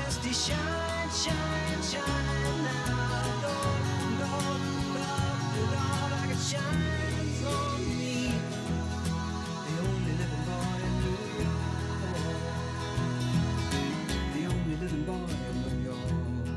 majesty shine, shine, shine now. Lord, Lord, Lord, Lord, like it shines on me. The only living boy in New York. The only living boy in New York.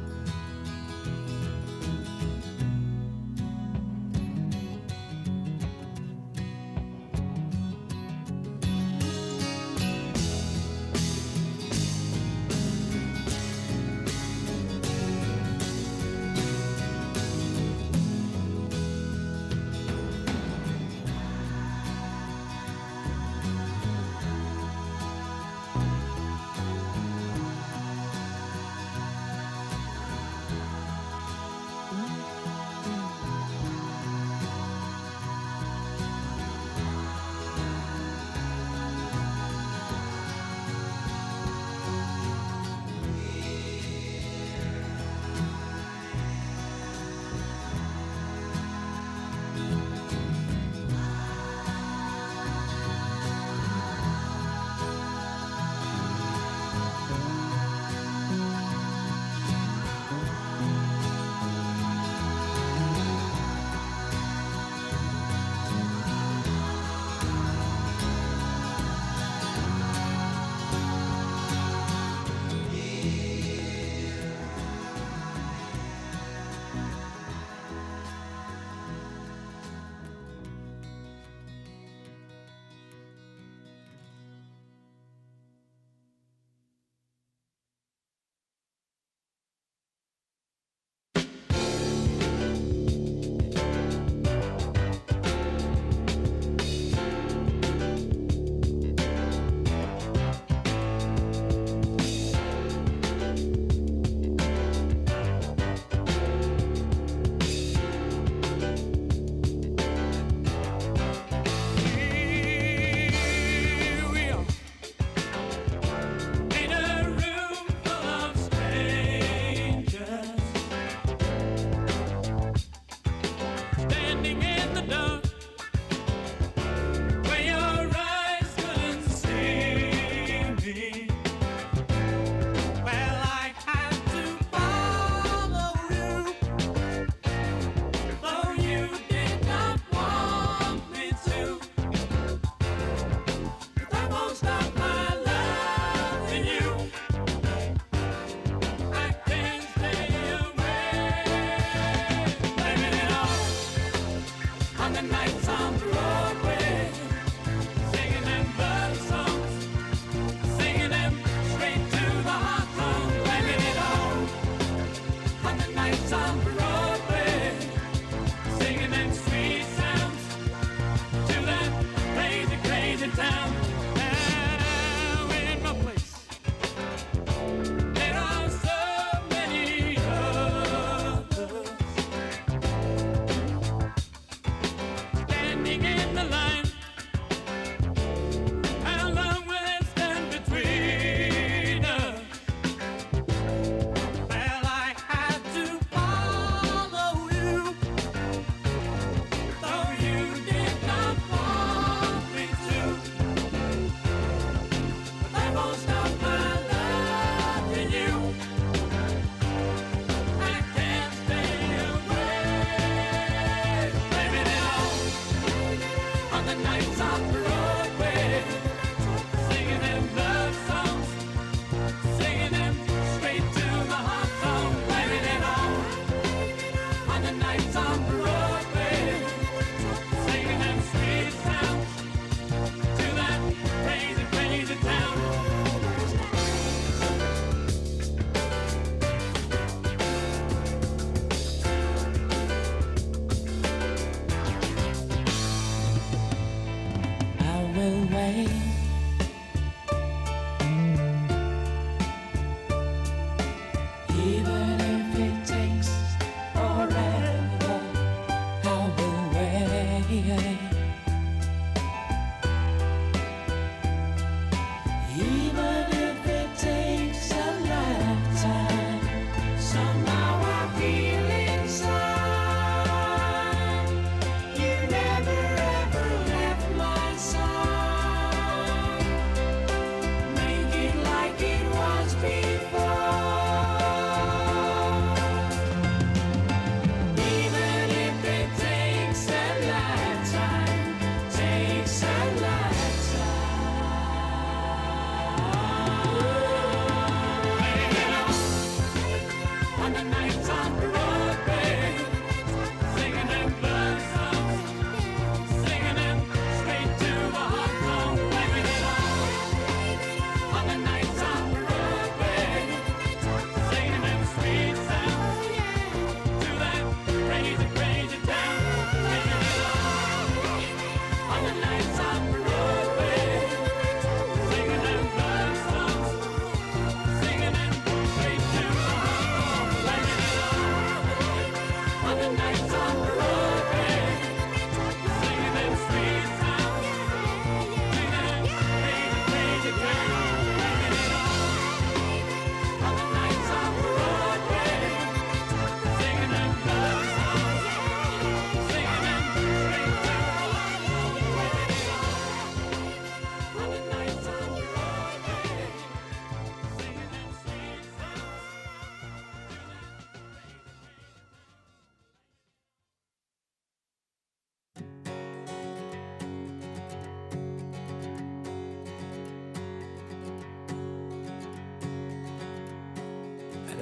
Make it like it was before.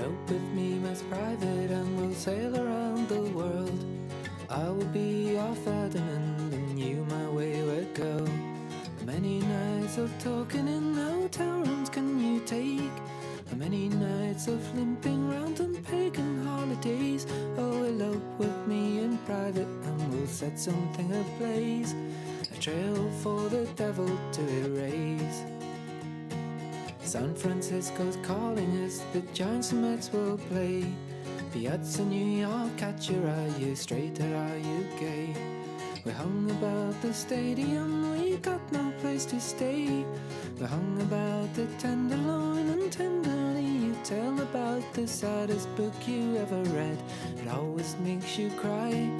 Elope with me, most private, and we'll sail around the world. I will be your Ferdinand, and you my wayward girl. How many nights of talking in hotel rooms can you take? How many nights of limping round on pagan holidays? Oh, elope with me in private, and we'll set something ablaze, a trail for the devil to erase. San Francisco's calling us, the Giants and Mets will play. Piazza New York, catch your eye, you straight or are you gay? We hung about the stadium, we got no place to stay. We hung about the Tenderloin, and tenderly you tell about the saddest book you ever read. It always makes you cry,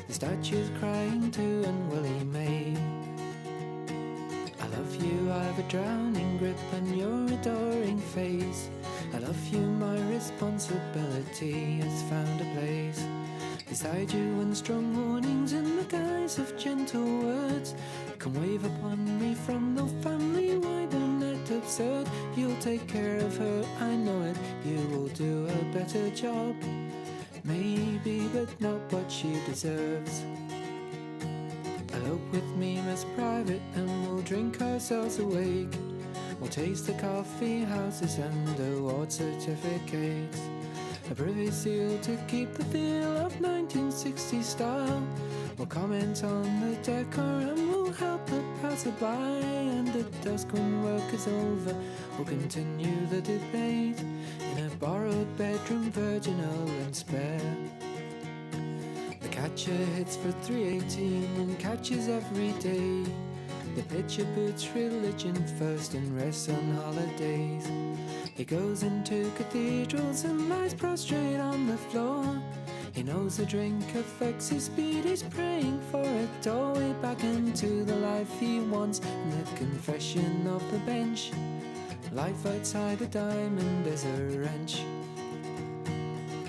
the statue's crying too, and Willie May. I love you, I've a drowning grip on your adoring face. I love you, my responsibility has found a place beside you, and strong warnings in the guise of gentle words come wave upon me from the family wide and net absurd. You'll take care of her, I know it, you will do a better job, maybe, but not what she deserves. Elope with me, Miss Private, and we'll drink ourselves awake. We'll taste the coffee houses and award certificates, a privy seal to keep the feel of 1960s style. We'll comment on the decor and we'll help the passerby, and at dusk when work is over, we'll continue the debate in a borrowed bedroom, virginal and spare. The catcher hits for 318 and catches every day. The pitcher puts religion first and rests on holidays. He goes into cathedrals and lies prostrate on the floor. He knows a drink affects his speed, he's praying for a doorway back into the life he wants. And the confession of the bench, life outside a diamond is a wrench.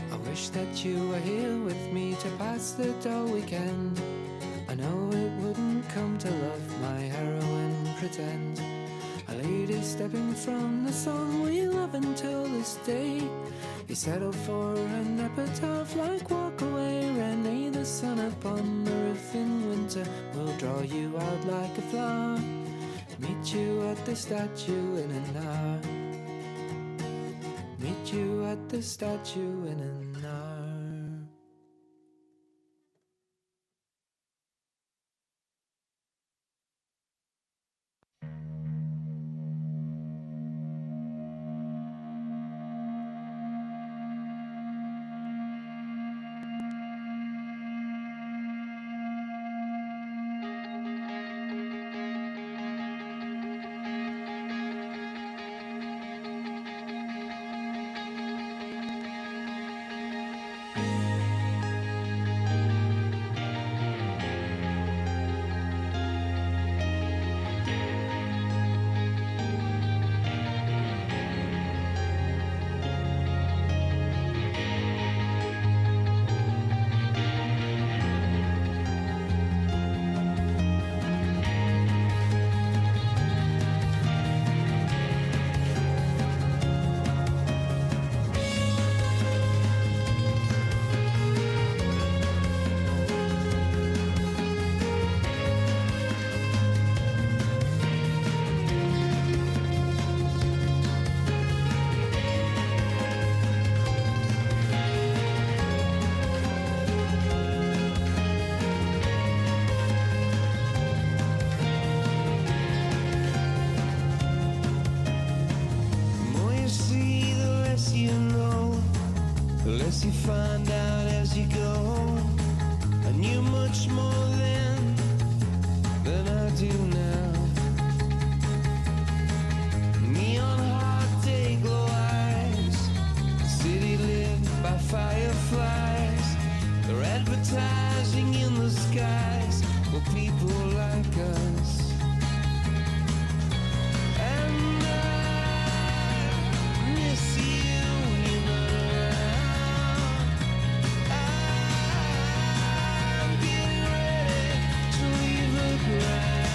I wish that you were here with me to pass the dull weekend. I know it wouldn't come to love my heroine pretend. A lady stepping from the song we love until this day. You settle for an epitaph like walk away, Renee. The sun upon the roof in winter will draw you out like a flower. Meet you at the statue in an hour. Meet you at the statue in an hour. Less you find out as you go. I knew much more then than I do now. Neon heart, day glow eyes, city lit by fireflies. They're advertising in the skies for people like us. And I miss you when you're not around. I'm getting ready to leave the ground.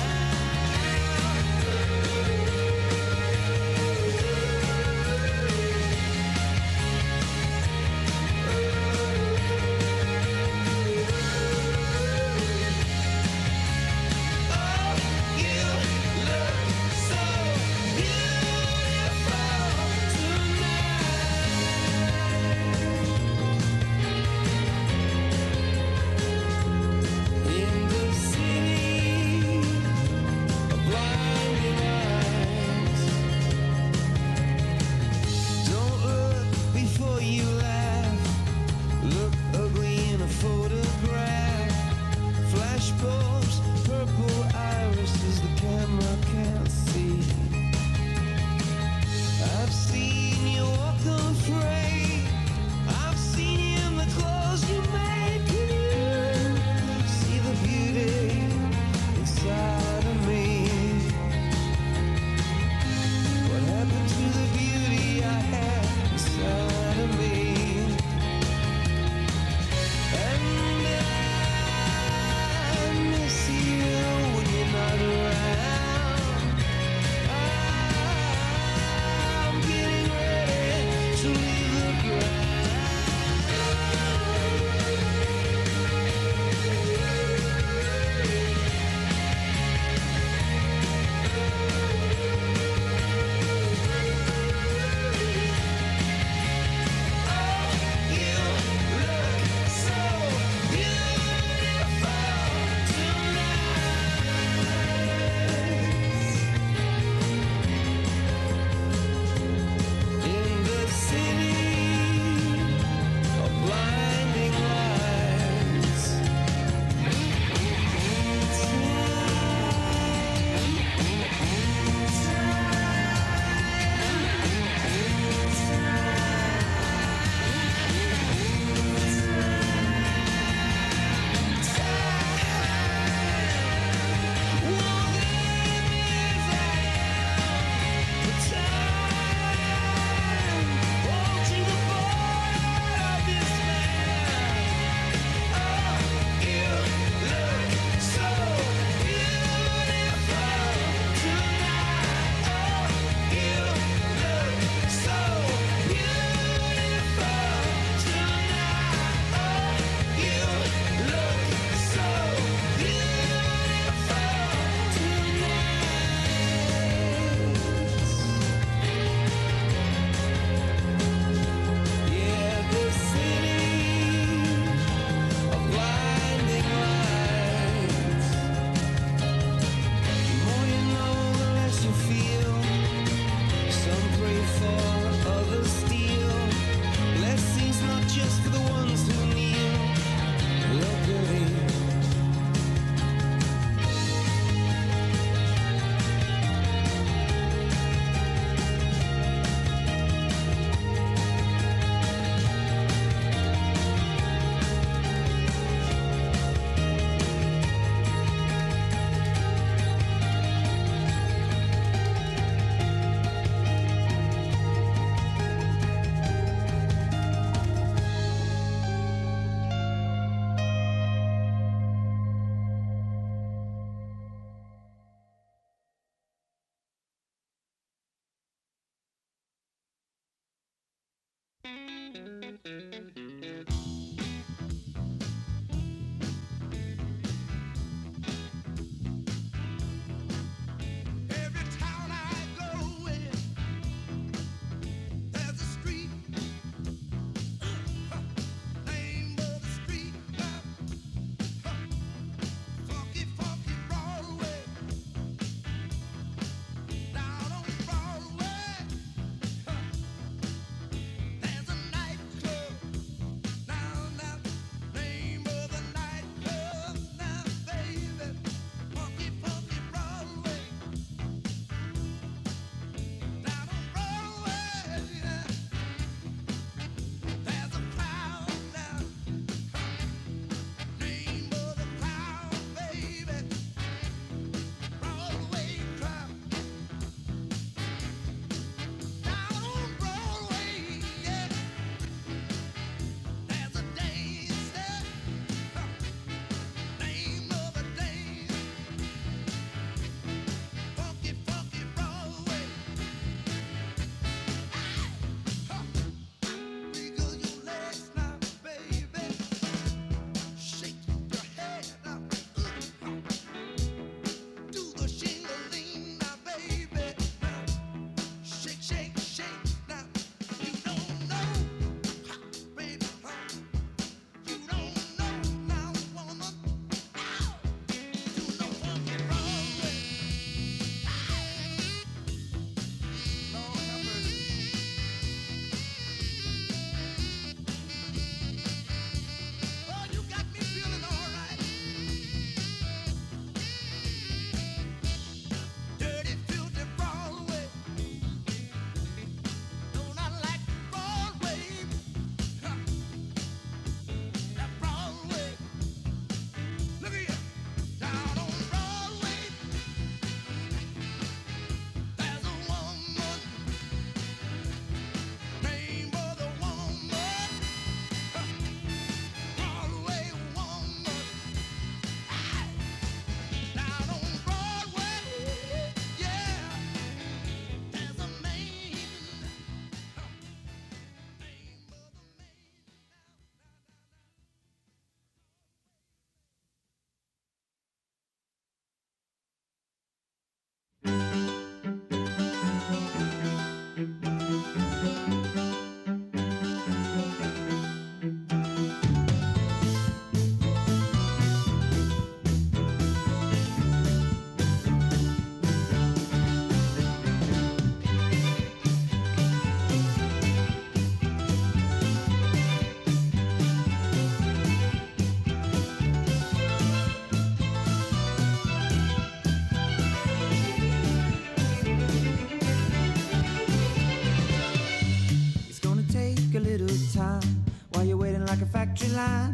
little time while you're waiting like a factory line.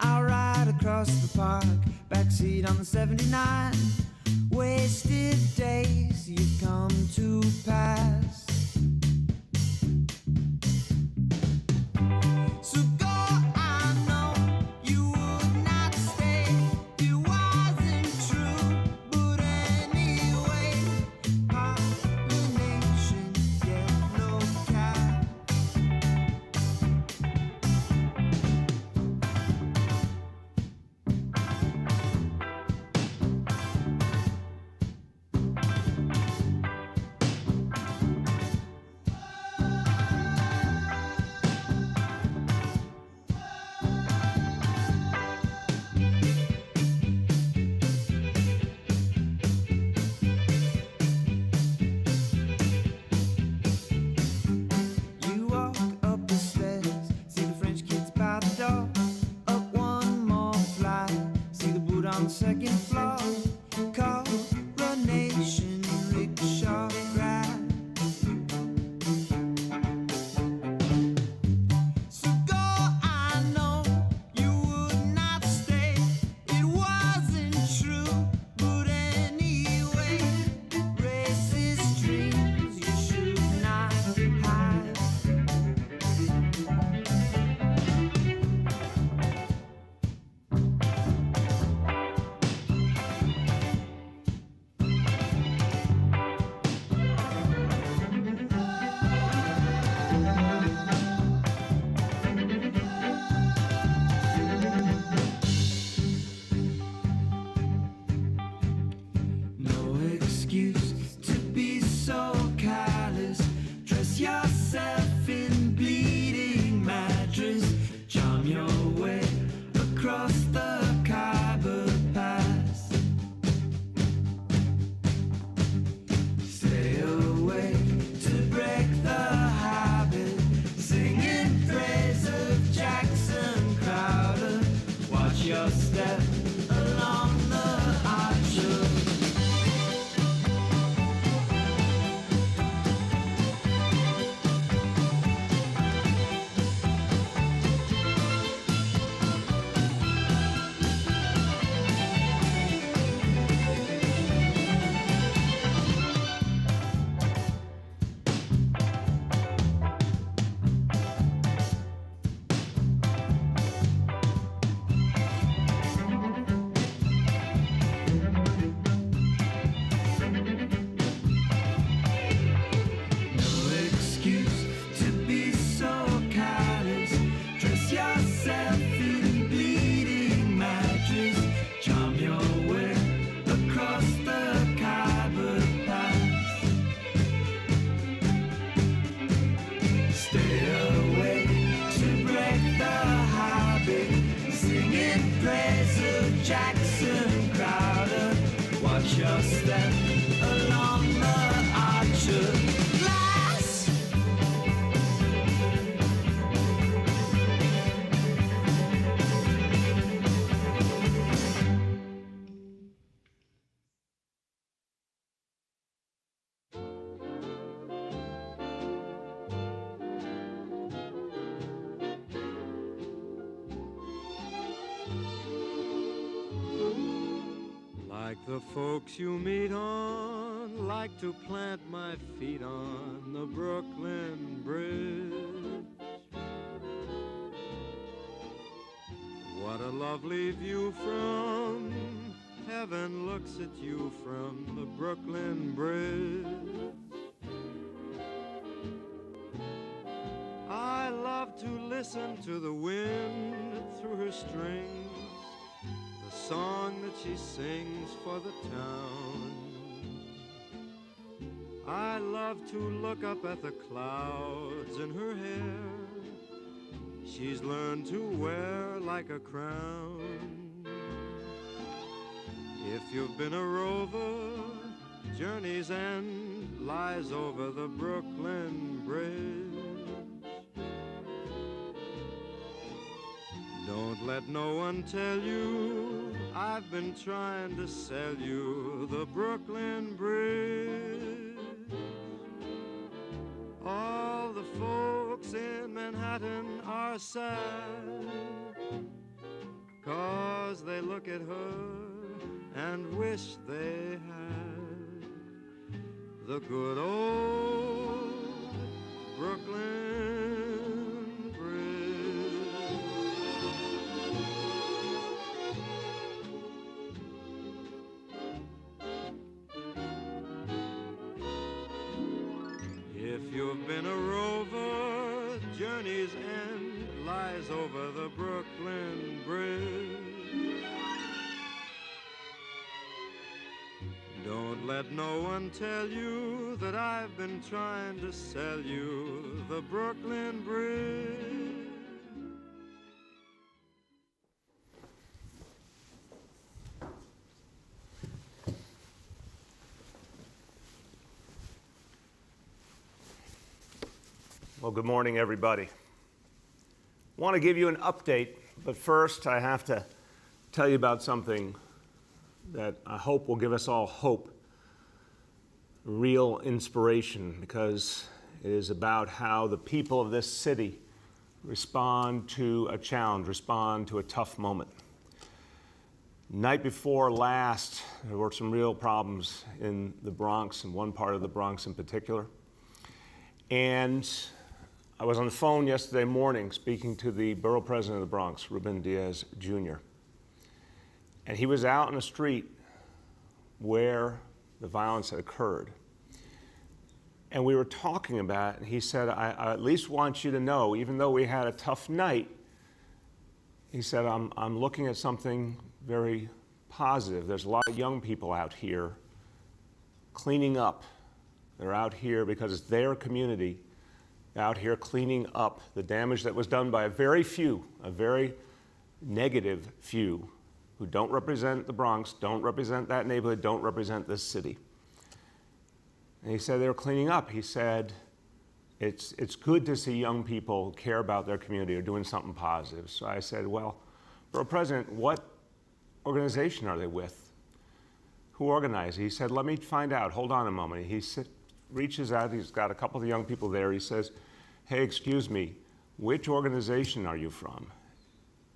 I'll ride across the park, backseat on the 79. Wasted days you've come to pass. So go, I know you would not stay. It wasn't true, but anyway, pollination get no cap. You walk up the stairs, see the French kids by the door. Up one more flight, see the boot on the second floor. Coronation rickshaw ride. So go, I know you would not stay. It wasn't true, but anyway, racist dreams you should not hide. No excuse to be so callous. Dress yourself in bleeding mattress. Charm your way across the Khyber Pass. Stay awake to break the habit. Singing praise of Jackson Crowder. Watch your step along the archer. No excuse to be so callous. Dress yourself in bleeding mattress. Charm your way across the Khyber Pass. Stay awake to break the habit. Singing praise of Jackson Crowder. Watch your step along the archer. Glass. Like the folks you meet on, like to plant my feet on the Brooklyn Bridge. What a lovely view from heaven looks at you from the Brooklyn Bridge. I love to listen to the wind through her strings, the song that she sings for the town. I love to look up at the clouds in her hair. She's learned to wear like a crown. If you've been a rover, journey's end lies over the Brooklyn Bridge. Don't let no one tell you I've been trying to sell you the Brooklyn Bridge. All the folks folks in Manhattan are sad, 'cause they look at her and wish they had the good old Brooklyn Bridge. If you've been a rover, journey's end lies over the Brooklyn Bridge. Don't let no one tell you that I've been trying to sell you the Brooklyn Bridge. Well, good morning, everybody. I want to give you an update, but first I have to tell you about something that I hope will give us all hope, real inspiration, because it is about how the people of this city respond to a challenge, respond to a tough moment. Night before last, there were some real problems in the Bronx, in one part of the Bronx in particular. And I was on the phone yesterday morning speaking to the borough president of the Bronx, Ruben Diaz Jr. And he was out in the street where the violence had occurred. And we were talking about it, and he said, I at least want you to know, even though we had a tough night, he said, I'm looking at something very positive. There's a lot of young people out here cleaning up. They're out here because it's their community, out here cleaning up the damage that was done by a very few, a very negative few, who don't represent the Bronx, don't represent that neighborhood, don't represent this city. And he said they were cleaning up. He said, it's good to see young people care about their community or doing something positive. So I said, well, Borough President, what organization are they with? Who organized? He said, let me find out. Hold on a moment. He reaches out. He's got a couple of young people there. He says, hey, excuse me, which organization are you from?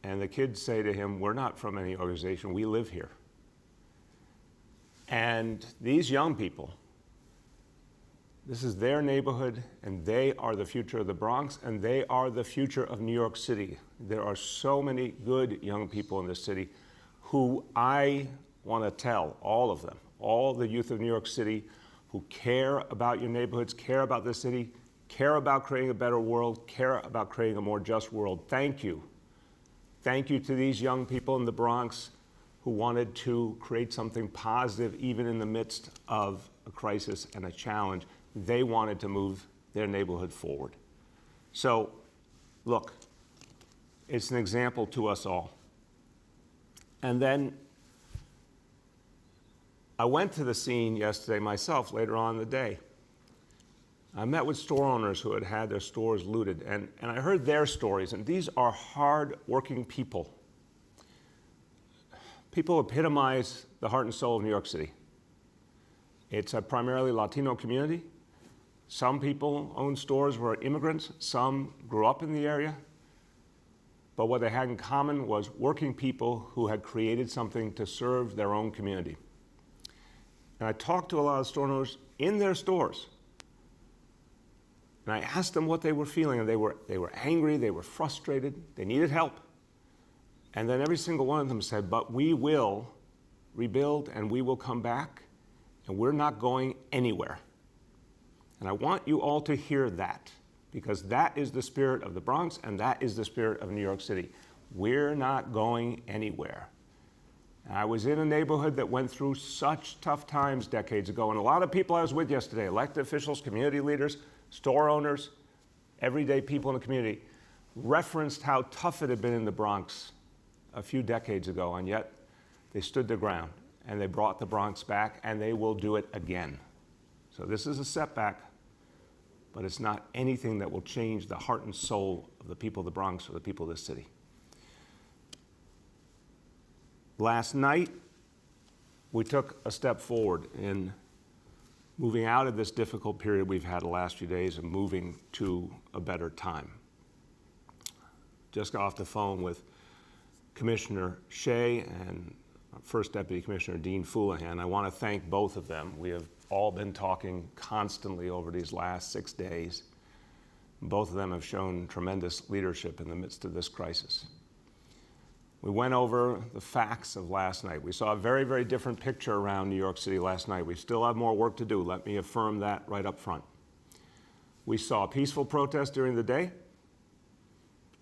And the kids say to him, we're not from any organization, we live here. And these young people, this is their neighborhood, and they are the future of the Bronx, and they are the future of New York City. There are so many good young people in this city who I want to tell, all of them, all the youth of New York City who care about your neighborhoods, care about the city, care about creating a better world, care about creating a more just world. Thank you. Thank you to these young people in the Bronx who wanted to create something positive even in the midst of a crisis and a challenge. They wanted to move their neighborhood forward. So, look, it's an example to us all. And then I went to the scene yesterday myself later on in the day. I met with store owners who had had their stores looted, and I heard their stories, and these are hard-working people. People epitomize the heart and soul of New York City. It's a primarily Latino community. Some people own stores were immigrants, some grew up in the area, but what they had in common was working people who had created something to serve their own community. And I talked to a lot of store owners in their stores, and I asked them what they were feeling, and they were angry, they were frustrated, they needed help. And then every single one of them said, but we will rebuild and we will come back, and we're not going anywhere. And I want you all to hear that, because that is the spirit of the Bronx and that is the spirit of New York City. We're not going anywhere. And I was in a neighborhood that went through such tough times decades ago, and a lot of people I was with yesterday, elected officials, community leaders, store owners, everyday people in the community, referenced how tough it had been in the Bronx a few decades ago, and yet they stood their ground and they brought the Bronx back, and they will do it again. So this is a setback, but it's not anything that will change the heart and soul of the people of the Bronx or the people of this city. Last night, we took a step forward in moving out of this difficult period we've had the last few days and moving to a better time. Just got off the phone with Commissioner Shea and First Deputy Commissioner Dean Foulahan. I want to thank both of them. We have all been talking constantly over these last 6 days. Both of them have shown tremendous leadership in the midst of this crisis. We went over the facts of last night. We saw a very, very different picture around New York City last night. We still have more work to do. Let me affirm that right up front. We saw peaceful protests during the day.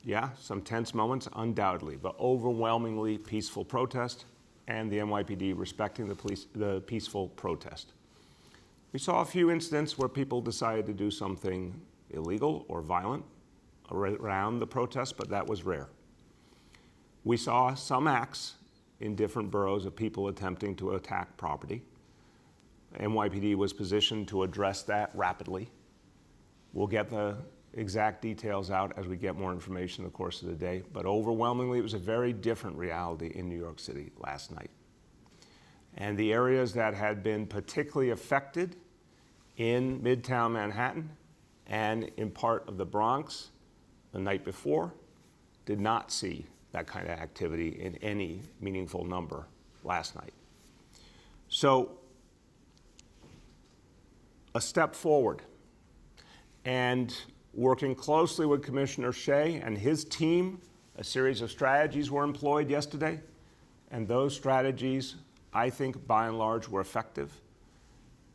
Yeah, some tense moments, undoubtedly, but overwhelmingly peaceful protest, and the NYPD respecting the peaceful protest. We saw a few incidents where people decided to do something illegal or violent around the protest, but that was rare. We saw some acts in different boroughs of people attempting to attack property. NYPD was positioned to address that rapidly. We'll get the exact details out as we get more information in the course of the day, but overwhelmingly it was a very different reality in New York City last night. And the areas that had been particularly affected in Midtown Manhattan and in part of the Bronx the night before did not see that kind of activity in any meaningful number last night. So, a step forward, and working closely with Commissioner Shea and his team, a series of strategies were employed yesterday, and those strategies, I think, by and large, were effective.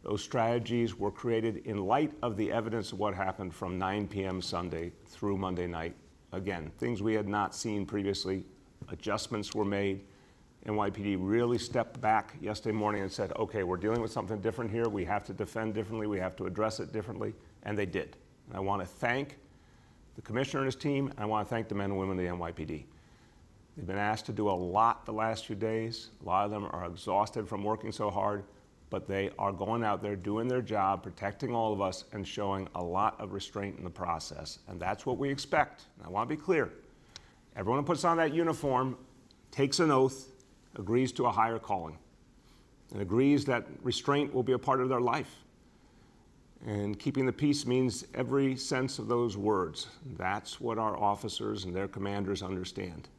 Those strategies were created in light of the evidence of what happened from 9 p.m. Sunday through Monday night. Again, things we had not seen previously. Adjustments were made. NYPD really stepped back yesterday morning and said, okay, we're dealing with something different here. We have to defend differently. We have to address it differently. And they did. And I want to thank the commissioner and his team, and I want to thank the men and women of the NYPD. They've been asked to do a lot the last few days. A lot of them are exhausted from working so hard, but they are going out there doing their job, protecting all of us, and showing a lot of restraint in the process. And that's what we expect. And I want to be clear. Everyone who puts on that uniform takes an oath, agrees to a higher calling, and agrees that restraint will be a part of their life. And keeping the peace means every sense of those words. That's what our officers and their commanders understand.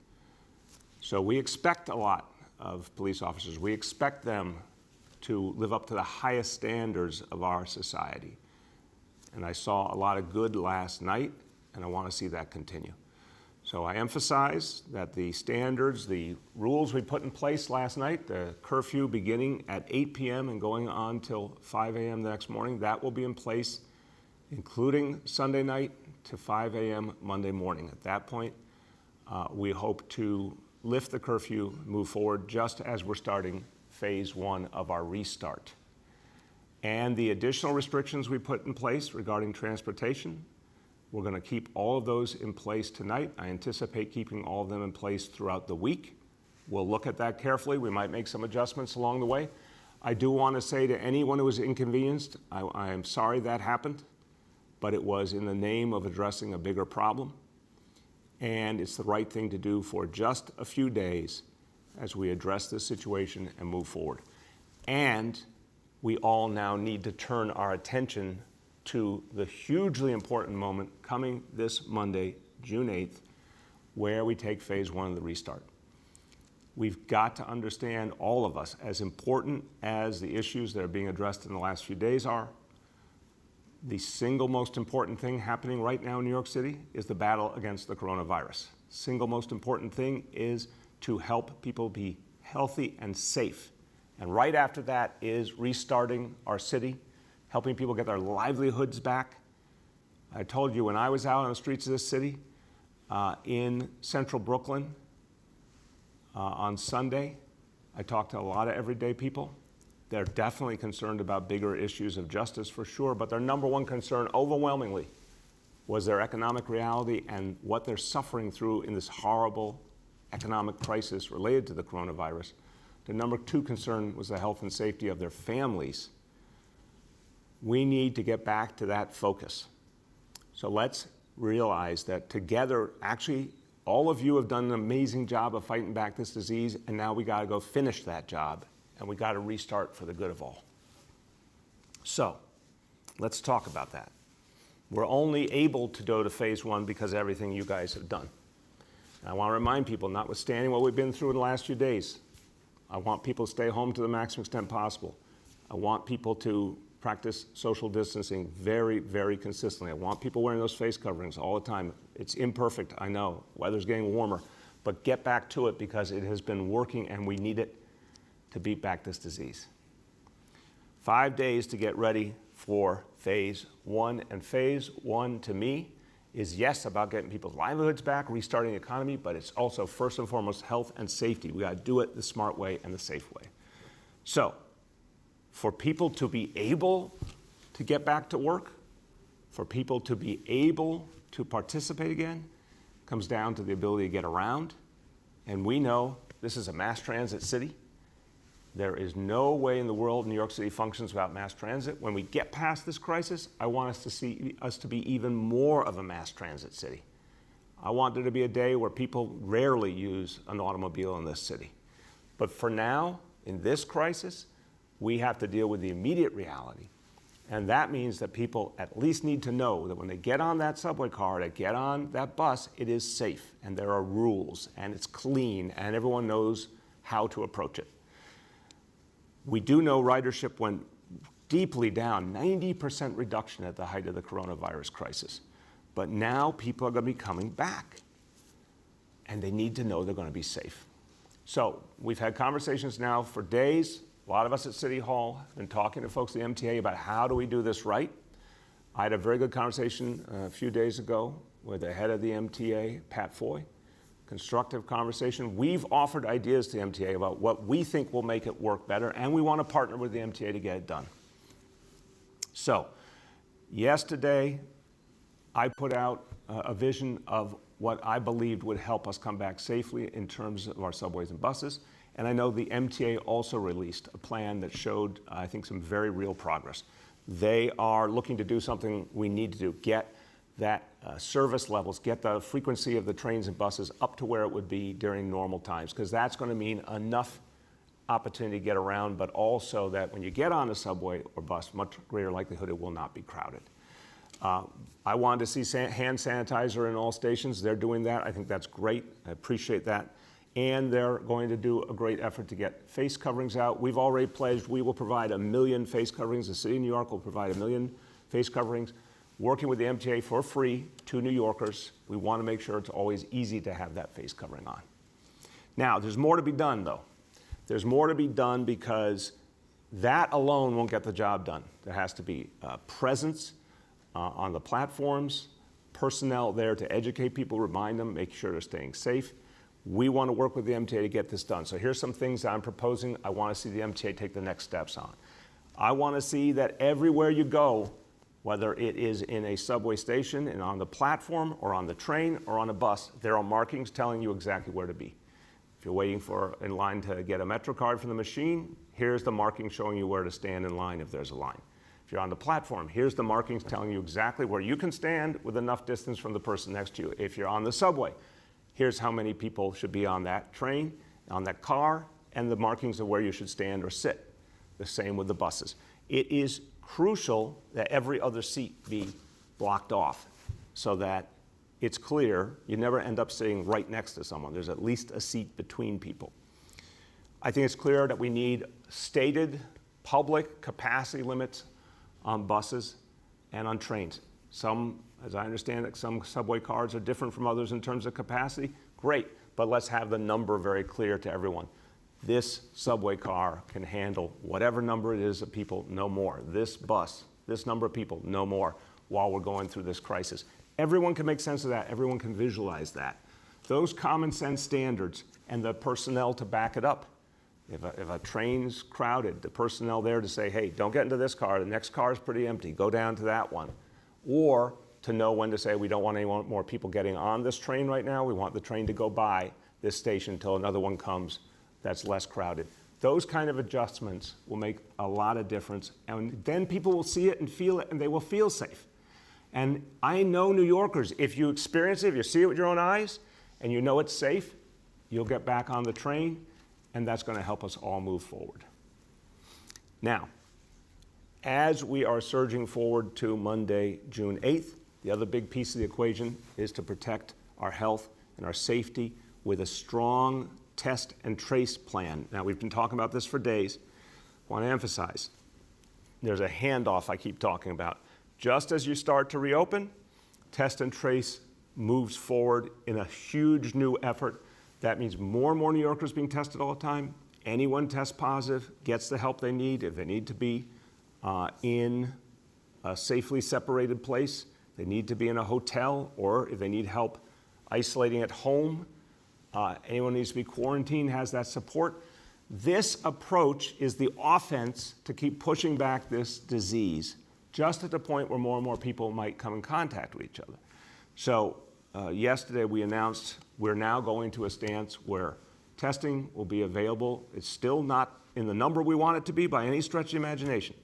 So we expect a lot of police officers. We expect them to live up to the highest standards of our society. And I saw a lot of good last night, and I want to see that continue. So I emphasize that the standards, the rules we put in place last night, the curfew beginning at 8 p.m. and going on till 5 a.m. the next morning, that will be in place, including Sunday night to 5 a.m. Monday morning. At that point, we hope to lift the curfew, move forward, just as we're starting phase one of our restart. And the additional restrictions we put in place regarding transportation, we're going to keep all of those in place tonight. I anticipate keeping all of them in place throughout the week. We'll look at that carefully. We might make some adjustments along the way. I do want to say to anyone who was inconvenienced, I am sorry that happened, but it was in the name of addressing a bigger problem. And it's the right thing to do for just a few days as we address this situation and move forward. And we all now need to turn our attention to the hugely important moment coming this Monday, June 8th, where we take phase one of the restart. We've got to understand, all of us, as important as the issues that are being addressed in the last few days are, the single most important thing happening right now in New York City is the battle against the coronavirus. Single most important thing is to help people be healthy and safe. And right after that is restarting our city, helping people get their livelihoods back. I told you when I was out on the streets of this city in central Brooklyn on Sunday, I talked to a lot of everyday people. They're definitely concerned about bigger issues of justice for sure, but their number one concern overwhelmingly was their economic reality and what they're suffering through in this horrible economic crisis related to the coronavirus. The number two concern was the health and safety of their families. We need to get back to that focus. So let's realize that together, actually, all of you have done an amazing job of fighting back this disease, and now we got to go finish that job, and we got to restart for the good of all. So let's talk about that. We're only able to go to phase one because of everything you guys have done. And I want to remind people, notwithstanding what we've been through in the last few days, I want people to stay home to the maximum extent possible. I want people to practice social distancing very, very consistently. I want people wearing those face coverings all the time. It's imperfect, I know. Weather's getting warmer. But get back to it because it has been working and we need it to beat back this disease. 5 days to get ready for phase one. And phase one, to me, is yes, about getting people's livelihoods back, restarting the economy, but it's also first and foremost health and safety. We gotta do it the smart way and the safe way. So, for people to be able to get back to work, for people to be able to participate again, comes down to the ability to get around. And we know this is a mass transit city. There is no way in the world New York City functions without mass transit. When we get past this crisis, I want us to be even more of a mass transit city. I want there to be a day where people rarely use an automobile in this city. But for now, in this crisis, we have to deal with the immediate reality. And that means that people at least need to know that when they get on that subway car, they get on that bus, it is safe, and there are rules, and it's clean, and everyone knows how to approach it. We do know ridership went deeply down, 90% reduction at the height of the coronavirus crisis. But now people are going to be coming back, and they need to know they're going to be safe. So we've had conversations now for days. A lot of us at City Hall have been talking to folks at the MTA about how do we do this right. I had a very good conversation a few days ago with the head of the MTA, Pat Foy. Constructive conversation. We've offered ideas to the MTA about what we think will make it work better, and we want to partner with the MTA to get it done. So, yesterday, I put out a vision of what I believed would help us come back safely in terms of our subways and buses, and I know the MTA also released a plan that showed, I think, some very real progress. They are looking to do something we need to do, get that service levels, get the frequency of the trains and buses up to where it would be during normal times, because that's going to mean enough opportunity to get around, but also that when you get on a subway or bus, much greater likelihood it will not be crowded. I wanted to see hand sanitizer in all stations. They're doing that. I think that's great. I appreciate that. And they're going to do a great effort to get face coverings out. We've already pledged we will provide 1 million face coverings. The city of New York will provide 1 million face coverings. Working with the MTA for free to New Yorkers, we want to make sure it's always easy to have that face covering on. Now, there's more to be done, though. There's more to be done because that alone won't get the job done. There has to be presence on the platforms, personnel there to educate people, remind them, make sure they're staying safe. We want to work with the MTA to get this done. So here's some things I'm proposing I want to see the MTA take the next steps on. I want to see that everywhere you go, whether it is in a subway station and on the platform or on the train or on a bus, there are markings telling you exactly where to be. If you're waiting in line to get a Metro card from the machine, here's the marking showing you where to stand in line if there's a line. If you're on the platform, here's the markings telling you exactly where you can stand with enough distance from the person next to you. If you're on the subway, here's how many people should be on that train, on that car, and the markings of where you should stand or sit. The same with the buses. It is crucial that every other seat be blocked off so that it's clear you never end up sitting right next to someone. There's at least a seat between people. I think it's clear that we need stated public capacity limits on buses and on trains. Some, as I understand it, some subway cars are different from others in terms of capacity. Great, but let's have the number very clear to everyone. This subway car can handle whatever number it is of people, no more. This bus, this number of people, no more, while we're going through this crisis. Everyone can make sense of that. Everyone can visualize that. Those common sense standards and the personnel to back it up. If a train's crowded, the personnel there to say, hey, don't get into this car. The next car is pretty empty. Go down to that one. Or to know when to say, we don't want any more people getting on this train right now. We want the train to go by this station until another one comes that's less crowded. Those kind of adjustments will make a lot of difference, and then people will see it and feel it, and they will feel safe. And I know New Yorkers, if you experience it, if you see it with your own eyes, and you know it's safe, you'll get back on the train, and that's going to help us all move forward. Now, As we are surging forward to Monday, June 8th, the other big piece of the equation is to protect our health and our safety with a strong test and trace plan. Now, we've been talking about this for days. I want to emphasize, there's a handoff I keep talking about. Just as you start to reopen, test and trace moves forward in a huge new effort. That means more and more New Yorkers being tested all the time. Anyone test positive gets the help they need. If they need to be in a safely separated place, they need to be in a hotel, or if they need help isolating at home, anyone who needs to be quarantined has that support. This approach is the offense to keep pushing back this disease, just at the point where more and more people might come in contact with each other. So yesterday we announced we're now going to a stance where testing will be available. It's still not in the number we want it to be by any stretch of the imagination,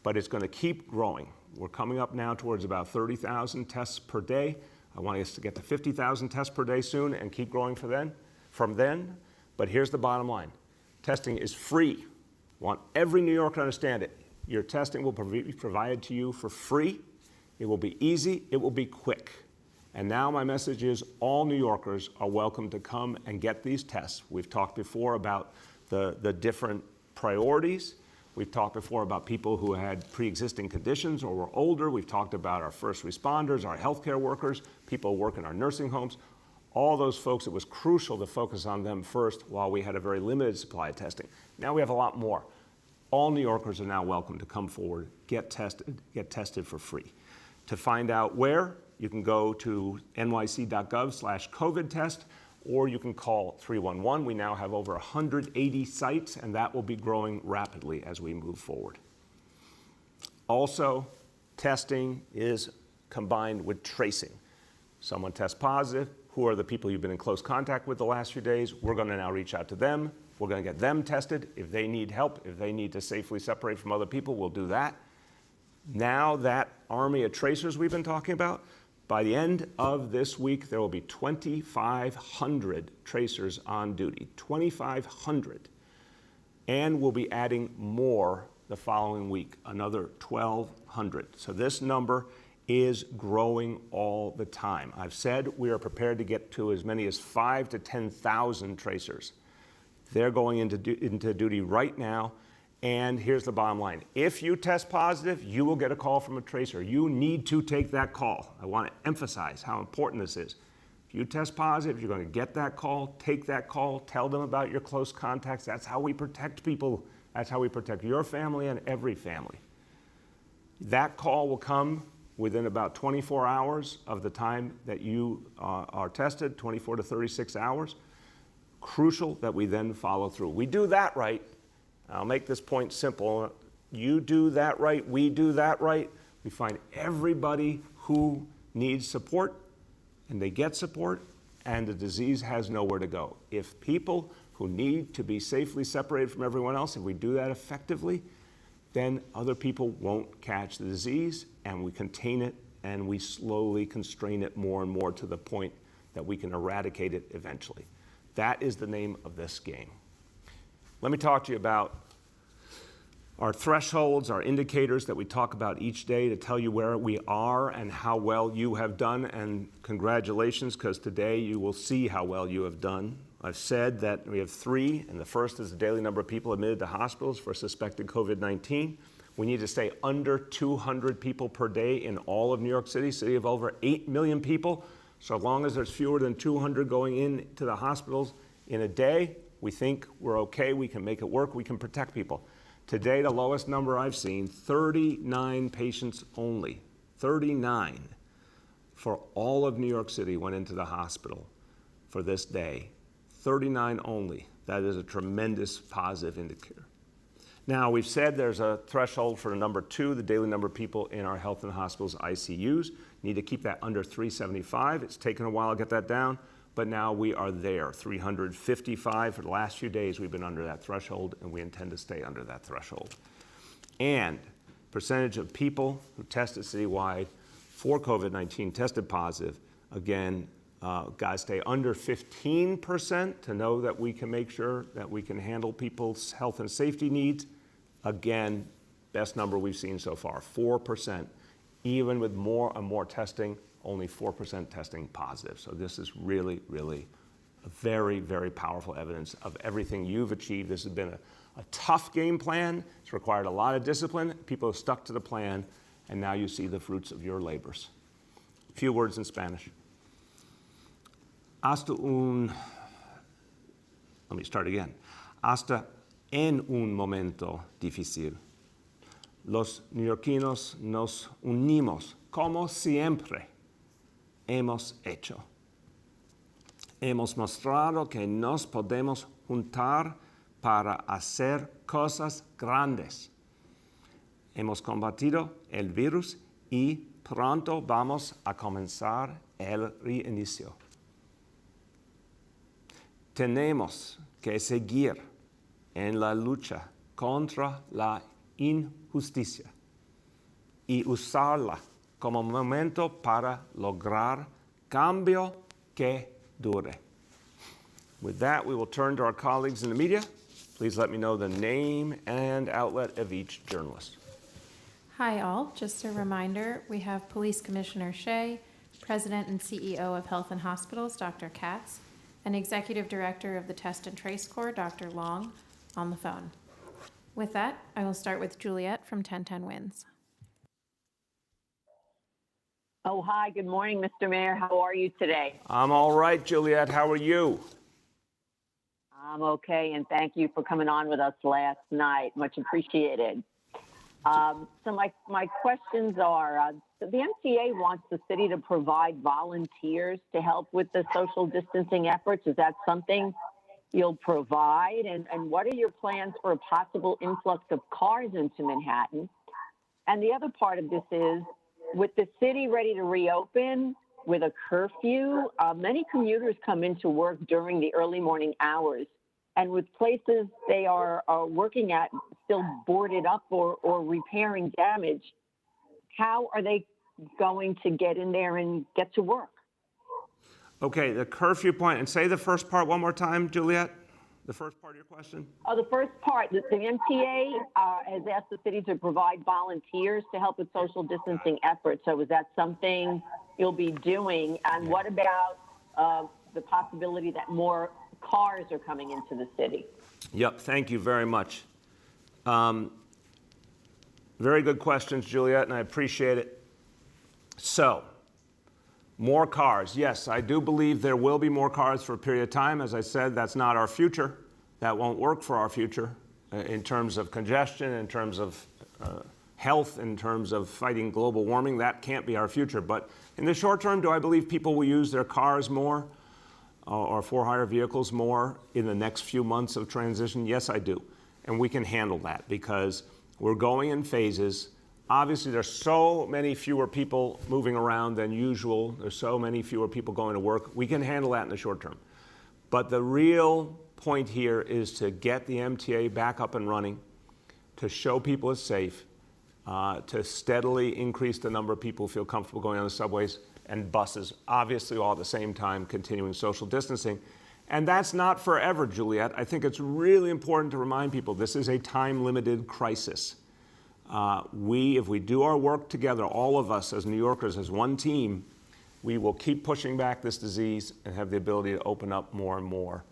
but it's going to keep growing. We're coming up now towards about 30,000 tests per day. I want us to get to 50,000 tests per day soon and keep growing from then. But here's the bottom line. Testing is free. I want every New Yorker to understand it. Your testing will be provided to you for free. It will be easy. It will be quick. And now my message is all New Yorkers are welcome to come and get these tests. We've talked before about the different priorities. We've talked before about people who had pre-existing conditions or were older. We've talked about our first responders, our healthcare workers, people who work in our nursing homes. All those folks, it was crucial to focus on them first while we had a very limited supply of testing. Now we have a lot more. All New Yorkers are now welcome to come forward, get tested for free. To find out where, you can go to nyc.gov/COVID test, or you can call 311. We now have over 180 sites, and that will be growing rapidly as we move forward. Also, testing is combined with tracing. Someone tests positive. Who are the people you've been in close contact with the last few days? We're going to now reach out to them. We're going to get them tested. If they need help, if they need to safely separate from other people, we'll do that. Now that army of tracers we've been talking about, by the end of this week, there will be 2,500 tracers on duty, 2,500. And we'll be adding more the following week, another 1,200. So this number is growing all the time. I've said we are prepared to get to as many as 5,000 to 10,000 tracers. They're going into duty right now. And here's the bottom line. If you test positive, you will get a call from a tracer. You need to take that call. I want to emphasize how important this is. If you test positive, you're going to get that call, take that call, tell them about your close contacts. That's how we protect people. That's how we protect your family and every family. That call will come within about 24 hours of the time that you are tested, 24 to 36 hours. Crucial that we then follow through. We do that right. I'll make this point simple. You do that right, we do that right. We find everybody who needs support, and they get support, and the disease has nowhere to go. If people who need to be safely separated from everyone else, if we do that effectively, then other people won't catch the disease, and we contain it, and we slowly constrain it more and more to the point that we can eradicate it eventually. That is the name of this game. Let me talk to you about our thresholds, our indicators that we talk about each day to tell you where we are and how well you have done. And congratulations, because today you will see how well you have done. I've said that we have 3, and the first is the daily number of people admitted to hospitals for suspected COVID-19. We need to stay under 200 people per day in all of New York City, city of over 8 million people. So long as there's fewer than 200 going into the hospitals in a day, we think we're okay, we can make it work, we can protect people. Today, the lowest number I've seen, 39 patients only. 39 for all of New York City went into the hospital for this day. 39 only. That is a tremendous positive indicator. Now, we've said there's a threshold for number 2, the daily number of people in our health and hospitals ICUs. Need to keep that under 375. It's taken a while to get that down, but now we are there, 355. For the last few days, we've been under that threshold, and we intend to stay under that threshold. And percentage of people who tested citywide for COVID-19 tested positive, again, got to stay under 15% to know that we can make sure that we can handle people's health and safety needs. Again, Best number we've seen so far, 4%. Even with more and more testing, only 4% testing positive. So this is really, really a very, very powerful evidence of everything you've achieved. This has been a tough game plan. It's required a lot of discipline. People have stuck to the plan, and now you see the fruits of your labors. A few words in Spanish. Hasta en un momento difícil, los neoyorquinos nos unimos como siempre hemos hecho. Hemos mostrado que nos podemos juntar para hacer cosas grandes. Hemos combatido el virus y pronto vamos a comenzar el reinicio. Tenemos que seguir en la lucha contra la injusticia y usarla como momento para lograr cambio que dure. With that, we will turn to our colleagues in the media. Please let me know the name and outlet of each journalist. Hi all, just a reminder, we have Police Commissioner Shea, President and CEO of Health and Hospitals, Dr. Katz, and Executive Director of the Test and Trace Corps, Dr. Long, on the phone. With that, I will start with Juliet from 1010 Wins. Oh, hi. Good morning, Mr. Mayor. How are you today? I'm all right, Juliet. How are you? I'm okay, and thank you for coming on with us last night. Much appreciated. So my questions are, the MTA wants the city to provide volunteers to help with the social distancing efforts. Is that something you'll provide? And what are your plans for a possible influx of cars into Manhattan? And the other part of this is, with the city ready to reopen with a curfew, many commuters come into work during the early morning hours. And with places they are working at still boarded up or repairing damage, how are they going to get in there and get to work? Okay, the curfew point, and say the first part one more time, Juliet. The first part of your question? Oh, the first part, the MTA has asked the city to provide volunteers to help with social distancing efforts. So is that something you'll be doing? And what about the possibility that more cars are coming into the city? Yep, thank you very much. Very good questions, Juliet, and I appreciate it. So, more cars. Yes, I do believe there will be more cars for a period of time. As I said, that's not our future. That won't work for our future in terms of congestion, in terms of health, in terms of fighting global warming. That can't be our future. But in the short term, do I believe people will use their cars more or for-hire vehicles more in the next few months of transition? Yes, I do. And we can handle that because we're going in phases. Obviously, there's so many fewer people moving around than usual. There's so many fewer people going to work. We can handle that in the short term. But the real point here is to get the MTA back up and running, to show people it's safe, to steadily increase the number of people who feel comfortable going on the subways and buses, obviously all at the same time continuing social distancing. And that's not forever, Juliet. I think it's really important to remind people this is a time-limited crisis. If we do our work together, all of us as New Yorkers, as one team, we will keep pushing back this disease and have the ability to open up more and more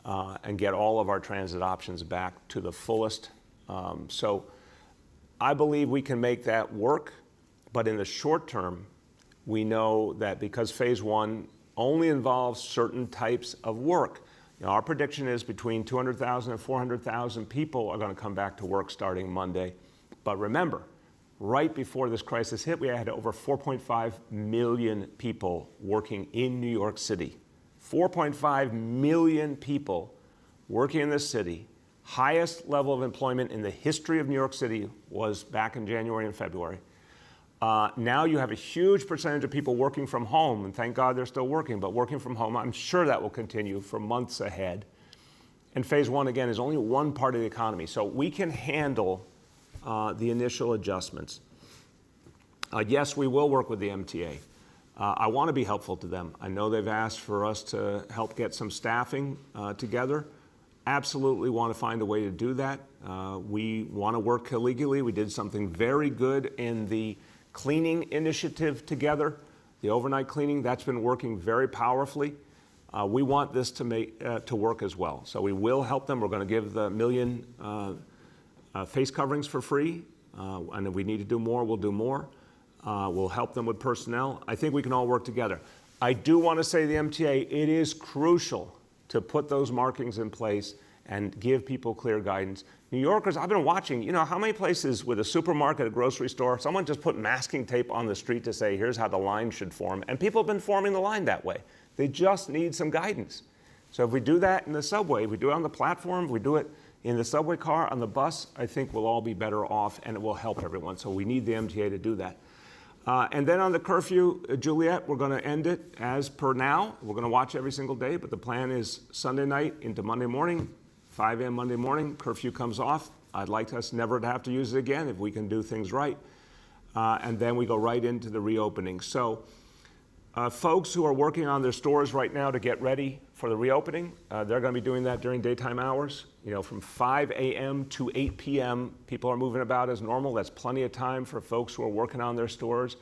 and get all of our transit options back to the fullest. So I believe we can make that work, but in the short term, we know that because phase one only involves certain types of work, our prediction is between 200,000 and 400,000 people are going to come back to work starting Monday. But remember, right before this crisis hit, we had over 4.5 million people working in New York City. 4.5 million people working in this city. Highest level of employment in the history of New York City was back in January and February. Now you have a huge percentage of people working from home, and thank God they're still working, but working from home, I'm sure that will continue for months ahead. And phase one, again, is only one part of the economy. So we can handle the initial adjustments. Yes, we will work with the MTA. I want to be helpful to them. I know they've asked for us to help get some staffing together, absolutely want to find a way to do that. We want to work illegally. We did something very good in the cleaning initiative together, the overnight cleaning. That's been working very powerfully. We want this to work as well. So we will help them. We're going to give the 1 million face coverings for free. And if we need to do more, we'll do more. We'll help them with personnel. I think we can all work together. I do want to say to the MTA, it is crucial to put those markings in place and give people clear guidance. New Yorkers, I've been watching, you know, how many places with a supermarket, a grocery store, someone just put masking tape on the street to say, here's how the line should form. And people have been forming the line that way. They just need some guidance. So if we do that in the subway, if we do it on the platform, if we do it in the subway car, on the bus, I think we'll all be better off and it will help everyone. So we need the MTA to do that. And then on the curfew, Juliet, we're going to end it as per now. We're going to watch every single day, but the plan is Sunday night into Monday morning, 5 a.m. Monday morning, curfew comes off. I'd like us never to have to use it again if we can do things right. And then we go right into the reopening. So folks who are working on their stores right now to get ready for the reopening, they're going to be doing that during daytime hours. You know, from 5 a.m. to 8 p.m., people are moving about as normal. That's plenty of time for folks who are working on their stores.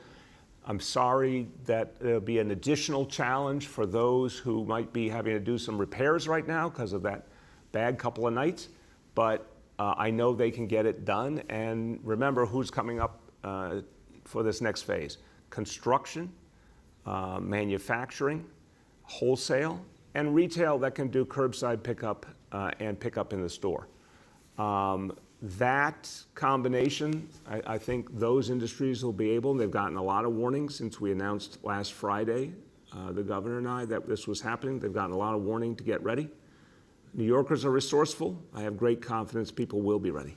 I'm sorry that there'll be an additional challenge for those who might be having to do some repairs right now because of that bad couple of nights, but I know they can get it done. And remember who's coming up for this next phase: construction, manufacturing, wholesale, and retail that can do curbside pickup and pickup in the store. That combination, I think those industries will be able, and they've gotten a lot of warnings since we announced last Friday, the governor and I, that this was happening. They've gotten a lot of warning to get ready. New Yorkers are resourceful. I have great confidence people will be ready.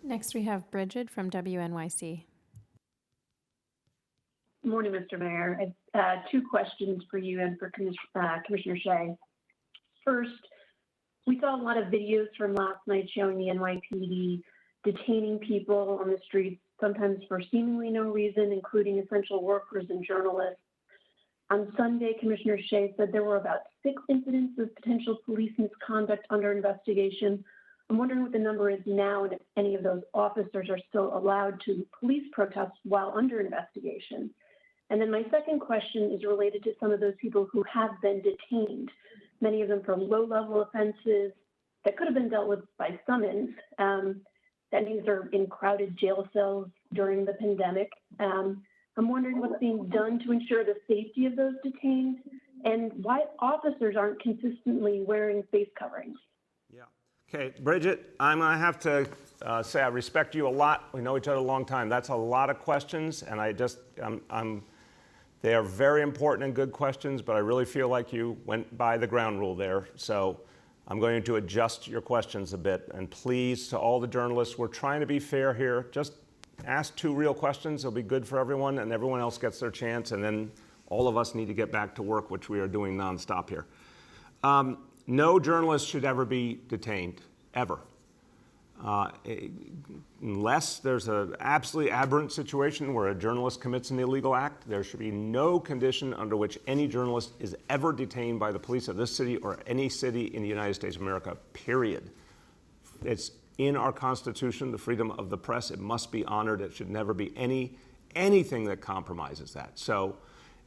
Next, we have Bridget from WNYC. Good morning, Mr. Mayor. I have 2 questions for you and for Commissioner Shea. First, we saw a lot of videos from last night showing the NYPD detaining people on the streets, sometimes for seemingly no reason, including essential workers and journalists. On Sunday, Commissioner Shea said there were about 6 incidents of potential police misconduct under investigation. I'm wondering what the number is now and if any of those officers are still allowed to police protests while under investigation. And then my second question is related to some of those people who have been detained, many of them for low-level offenses that could have been dealt with by summons. That means they're in crowded jail cells during the pandemic. I'm wondering what's being done to ensure the safety of those detained and why officers aren't consistently wearing face coverings. Yeah. Okay, Bridget, I'm going to have to say I respect you a lot. We know each other a long time. That's a lot of questions, and they are very important and good questions, but I really feel like you went by the ground rule there. So I'm going to adjust your questions a bit. And please, to all the journalists, we're trying to be fair here. Just ask 2 real questions. It'll be good for everyone, and everyone else gets their chance. And then all of us need to get back to work, which we are doing nonstop here. No journalist should ever be detained, ever. Unless there's an absolutely aberrant situation where a journalist commits an illegal act, there should be no condition under which any journalist is ever detained by the police of this city or any city in the United States of America, period. It's in our Constitution, the freedom of the press. It must be honored. It should never be anything that compromises that. So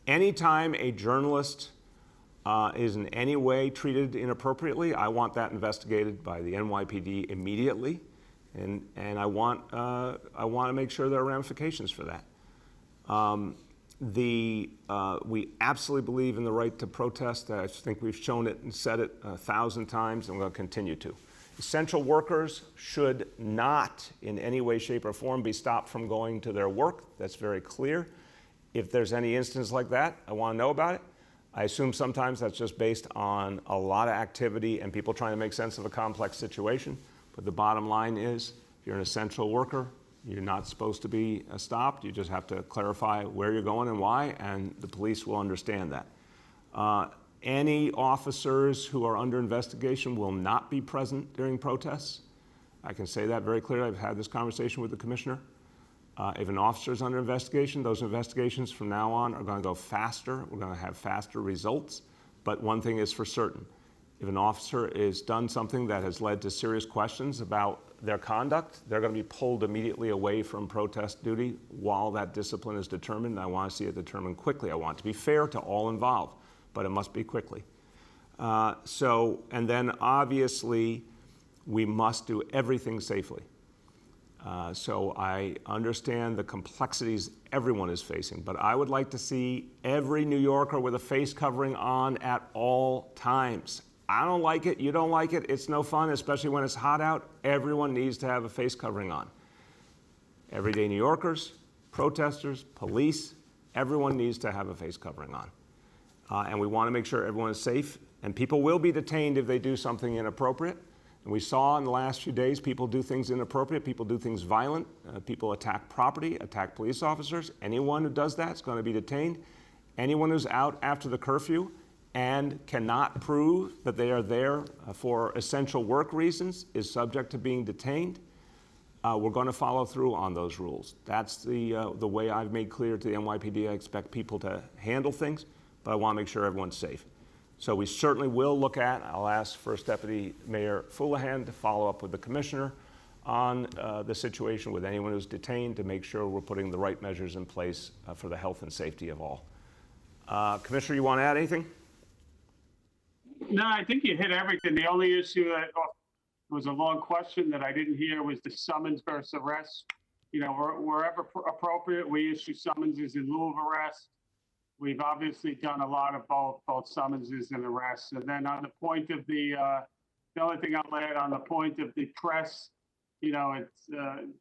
anytime a journalist is in any way treated inappropriately, I want that investigated by the NYPD immediately, and I want to make sure there are ramifications for that. We absolutely believe in the right to protest. I think we've shown it and said it 1,000 times, and we're going to continue to. Essential workers should not in any way, shape, or form be stopped from going to their work. That's very clear. If there's any instance like that, I want to know about it. I assume sometimes that's just based on a lot of activity and people trying to make sense of a complex situation. But the bottom line is, if you're an essential worker, you're not supposed to be stopped. You just have to clarify where you're going and why, and the police will understand that. Any officers who are under investigation will not be present during protests. I can say that very clearly. I've had this conversation with the commissioner. If an officer is under investigation, those investigations from now on are going to go faster. We're going to have faster results. But one thing is for certain. If an officer has done something that has led to serious questions about their conduct, they're going to be pulled immediately away from protest duty while that discipline is determined. I want to see it determined quickly. I want it to be fair to all involved, but it must be quickly. And then obviously, we must do everything safely. So I understand the complexities everyone is facing, but I would like to see every New Yorker with a face covering on at all times. I don't like it, you don't like it, it's no fun, especially when it's hot out. Everyone needs to have a face covering on. Everyday New Yorkers, protesters, police, everyone needs to have a face covering on. And we want to make sure everyone is safe, and people will be detained if they do something inappropriate. And we saw in the last few days people do things inappropriate, people do things violent, people attack property, attack police officers. Anyone who does that is going to be detained. Anyone who's out after the curfew and cannot prove that they are there for essential work reasons is subject to being detained. We're going to follow through on those rules. That's the way I've made clear to the NYPD. I expect people to handle things, but I want to make sure everyone's safe. So we certainly will look at, I'll ask First Deputy Mayor Fullahan to follow up with the commissioner on the situation with anyone who's detained to make sure we're putting the right measures in place for the health and safety of all. Commissioner, you want to add anything? No, I think you hit everything. The only issue that was a long question that I didn't hear was the summons versus arrest. You know, wherever appropriate, we issue summonses in lieu of arrest. We've obviously done a lot of both summonses and arrests. And then on the point of the only thing I'll add on the point of the press, you know, it's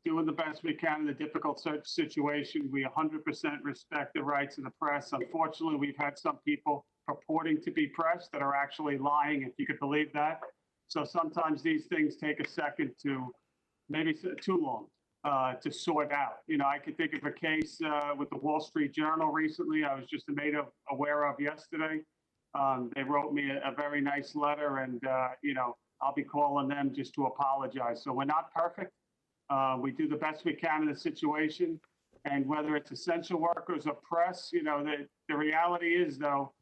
doing the best we can in a difficult situation. We 100% respect the rights of the press. Unfortunately, we've had some people purporting to be press that are actually lying, if you could believe that. So sometimes these things take a second to, maybe too long, to sort out. You know, I could think of a case with the Wall Street Journal recently. I was just made aware of yesterday. They wrote me a very nice letter, and you know, I'll be calling them just to apologize. So we're not perfect. We do the best we can in the situation, and whether it's essential workers or press, you know, the reality is though,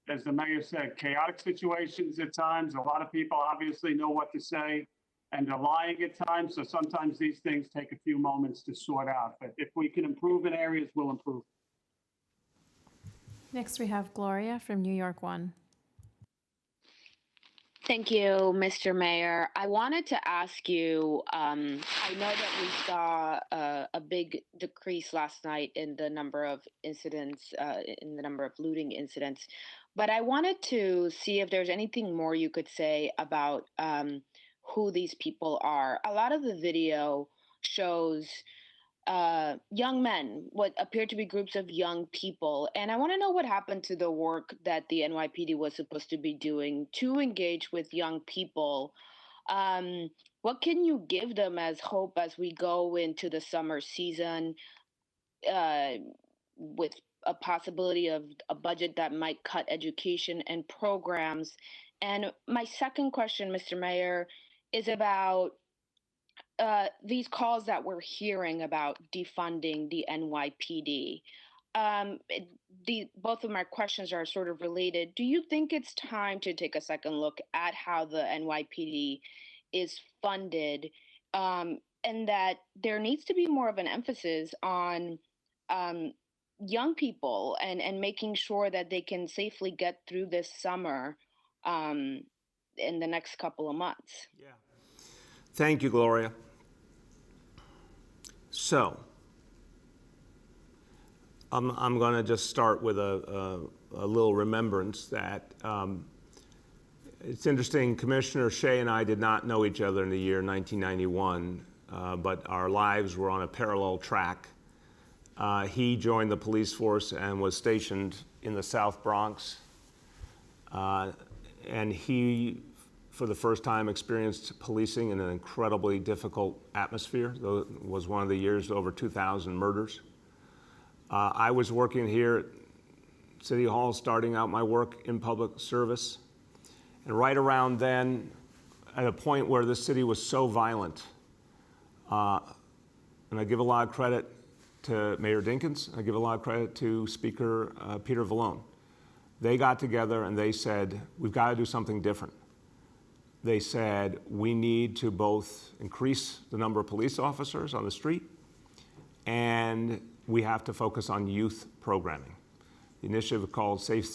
as the mayor said, chaotic situations at times. A lot of people obviously know what to say, and they're lying at times. So sometimes these things take a few moments to sort out. But if we can improve in areas, we'll improve. Next, we have Gloria from New York One. Thank you, Mr. Mayor. I wanted to ask you, I know that we saw a big decrease last night in the number of incidents, in the number of looting incidents, but I wanted to see if there's anything more you could say about who these people are. A lot of the video shows young men, what appear to be groups of young people. And I want to know what happened to the work that the NYPD was supposed to be doing to engage with young people. What can you give them as hope as we go into the summer season with a possibility of a budget that might cut education and programs? And my second question, Mr. Mayor, is about these calls that we're hearing about defunding the NYPD. Both of my questions are sort of related. Do you think it's time to take a second look at how the NYPD is funded, and that there needs to be more of an emphasis on young people and making sure that they can safely get through this summer in the next couple of months? Yeah. Thank you, Gloria. So, I'm going to just start with a little remembrance that it's interesting. Commissioner Shea and I did not know each other in the year 1991, but our lives were on a parallel track. He joined the police force and was stationed in the South Bronx, and he, for the first time, experienced policing in an incredibly difficult atmosphere. It was one of the years over 2,000 murders. I was working here at City Hall, starting out my work in public service. And right around then, at a point where the city was so violent, and I give a lot of credit to Mayor Dinkins, I give a lot of credit to Speaker Peter Vallone. they got together and they said, we've got to do something different. They said, we need to both increase the number of police officers on the street, and we have to focus on youth programming. The initiative called Safe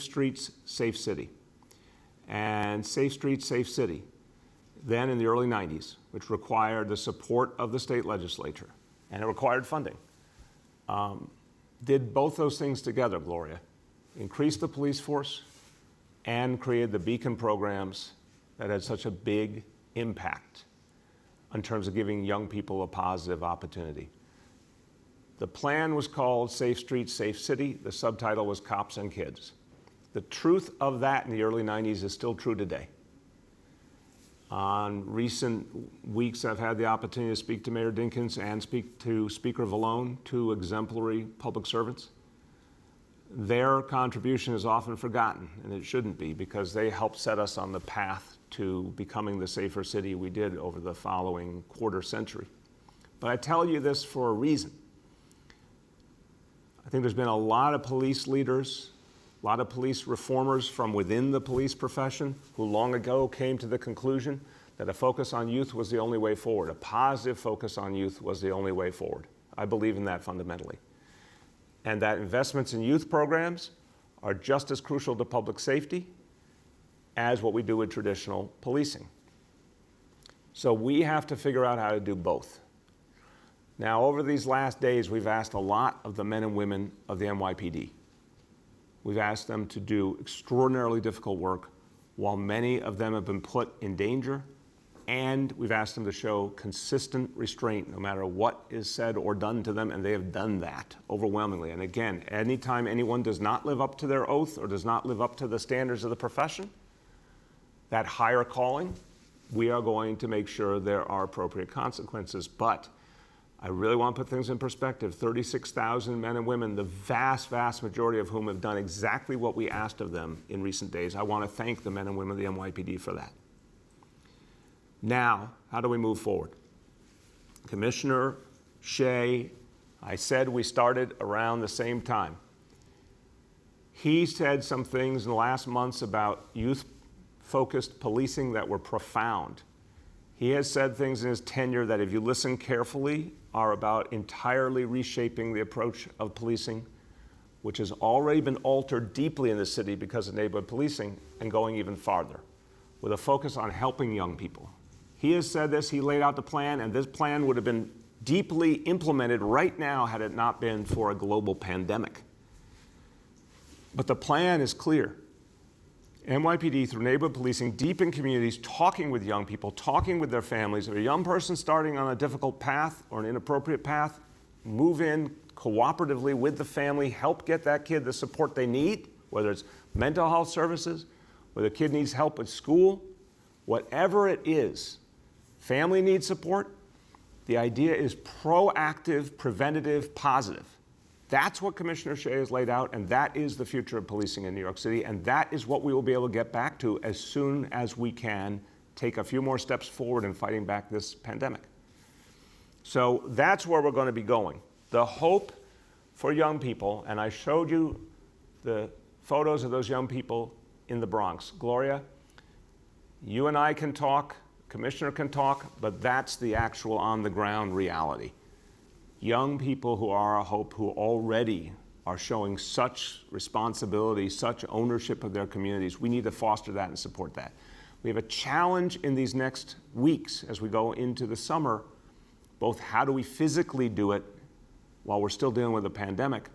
Streets, Safe City. And Safe Streets, Safe City, then in the early 90s, which required the support of the state legislature, and it required funding, did both those things together, Gloria. Increased the police force and created the beacon programs that had such a big impact in terms of giving young people a positive opportunity. The plan was called Safe Streets, Safe City. The subtitle was Cops and Kids. The truth of that in the early 90s is still true today. On recent weeks, I've had the opportunity to speak to Mayor Dinkins and speak to Speaker Vallone, two exemplary public servants. Their contribution is often forgotten, and it shouldn't be, because they helped set us on the path to becoming the safer city we did over the following quarter century. But I tell you this for a reason. I think there's been a lot of police leaders, a lot of police reformers from within the police profession who long ago came to the conclusion that a focus on youth was the only way forward. A positive focus on youth was the only way forward. I believe in that fundamentally. And that investments in youth programs are just as crucial to public safety as what we do with traditional policing. So we have to figure out how to do both. Now, over these last days, we've asked a lot of the men and women of the NYPD. We've asked them to do extraordinarily difficult work while many of them have been put in danger, and we've asked them to show consistent restraint no matter what is said or done to them, and they have done that overwhelmingly. And again, anytime anyone does not live up to their oath or does not live up to the standards of the profession, that higher calling, we are going to make sure there are appropriate consequences. But I really want to put things in perspective. 36,000 men and women, the vast, vast majority of whom have done exactly what we asked of them in recent days. I want to thank the men and women of the NYPD for that. Now, how do we move forward? Commissioner Shea, I said we started around the same time. He said some things in the last months about youth-focused policing that were profound. He has said things in his tenure that, if you listen carefully, are about entirely reshaping the approach of policing, which has already been altered deeply in the city because of neighborhood policing, and going even farther, with a focus on helping young people. He has said this, he laid out the plan, and this plan would have been deeply implemented right now had it not been for a global pandemic. But the plan is clear. NYPD, through neighborhood policing, deep in communities, talking with young people, talking with their families. If a young person starting on a difficult path or an inappropriate path, move in cooperatively with the family, help get that kid the support they need, whether it's mental health services, whether the kid needs help with school, whatever it is, family needs support. The idea is proactive, preventative, positive. That's what Commissioner Shea has laid out, and that is the future of policing in New York City, and that is what we will be able to get back to as soon as we can take a few more steps forward in fighting back this pandemic. So that's where we're going to be going. The hope for young people, and I showed you the photos of those young people in the Bronx. Gloria, you and I can talk, Commissioner can talk, but that's the actual on-the-ground reality. Young people who are our hope, who already are showing such responsibility, such ownership of their communities, we need to foster that and support that. We have a challenge in these next weeks as we go into the summer, both how do we physically do it while we're still dealing with a pandemic,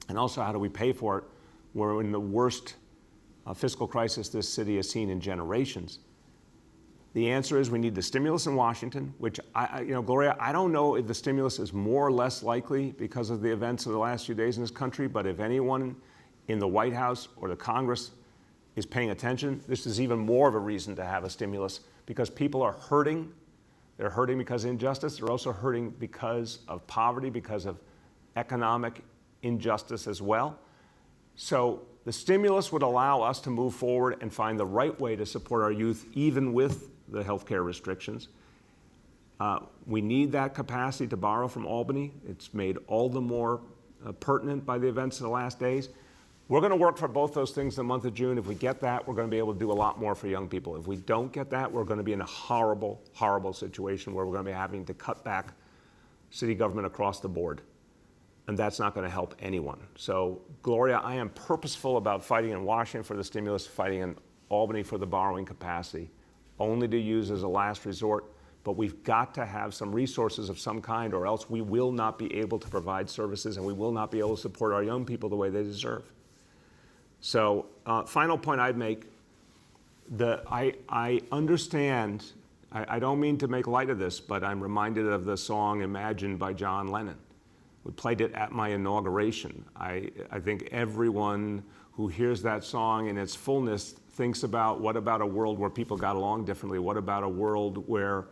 and also how do we pay for it? We're in the worst fiscal crisis this city has seen in generations. The answer is we need the stimulus in Washington, which, Gloria, I don't know if the stimulus is more or less likely because of the events of the last few days in this country, but if anyone in the White House or the Congress is paying attention, this is even more of a reason to have a stimulus, because people are hurting. They're hurting because of injustice. They're also hurting because of poverty, because of economic injustice as well. So the stimulus would allow us to move forward and find the right way to support our youth, even with the healthcare restrictions. We need that capacity to borrow from Albany. It's made all the more pertinent by the events of the last days. We're going to work for both those things in the month of June. If we get that, we're going to be able to do a lot more for young people. If we don't get that, we're going to be in a horrible, horrible situation where we're going to be having to cut back city government across the board. And that's not going to help anyone. So, Gloria, I am purposeful about fighting in Washington for the stimulus, fighting in Albany for the borrowing capacity, only to use as a last resort. But we've got to have some resources of some kind, or else we will not be able to provide services and we will not be able to support our young people the way they deserve. So, final point I'd make, I understand, I don't mean to make light of this, but I'm reminded of the song Imagine by John Lennon. We played it at my inauguration. I think everyone who hears that song in its fullness thinks about, what about a world where people got along differently? What about a world where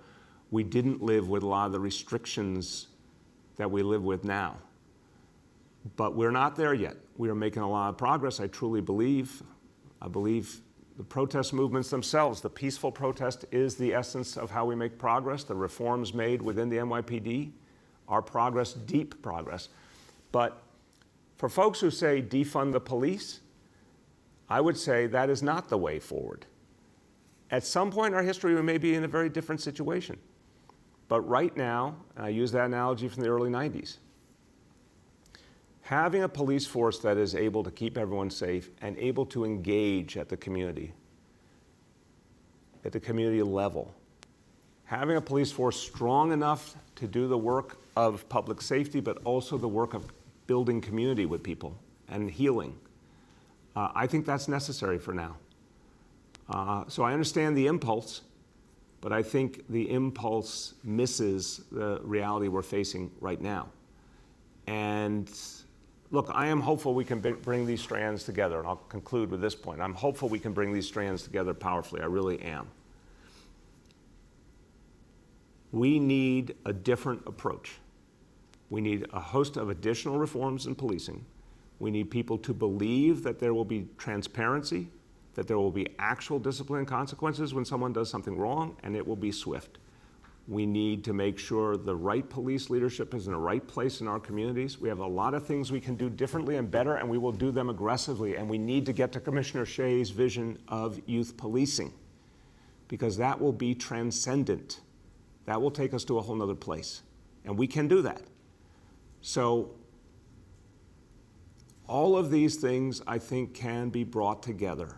we didn't live with a lot of the restrictions that we live with now? But we're not there yet. We are making a lot of progress, I truly believe. I believe the protest movements themselves, the peaceful protest is the essence of how we make progress. The reforms made within the NYPD are progress, deep progress. But for folks who say defund the police, I would say that is not the way forward. At some point in our history, we may be in a very different situation. But right now, and I use that analogy from the early 90s, having a police force that is able to keep everyone safe and able to engage at the community level, having a police force strong enough to do the work of public safety, but also the work of building community with people and healing, I think that's necessary for now. So I understand the impulse, but I think the impulse misses the reality we're facing right now. And look, I am hopeful we can bring these strands together, and I'll conclude with this point. I'm hopeful we can bring these strands together powerfully. I really am. We need a different approach. We need a host of additional reforms in policing. We need people to believe that there will be transparency, that there will be actual discipline and consequences when someone does something wrong, and it will be swift. We need to make sure the right police leadership is in the right place in our communities. We have a lot of things we can do differently and better, and we will do them aggressively. And we need to get to Commissioner Shea's vision of youth policing, because that will be transcendent. That will take us to a whole nother place. And we can do that. So all of these things, I think, can be brought together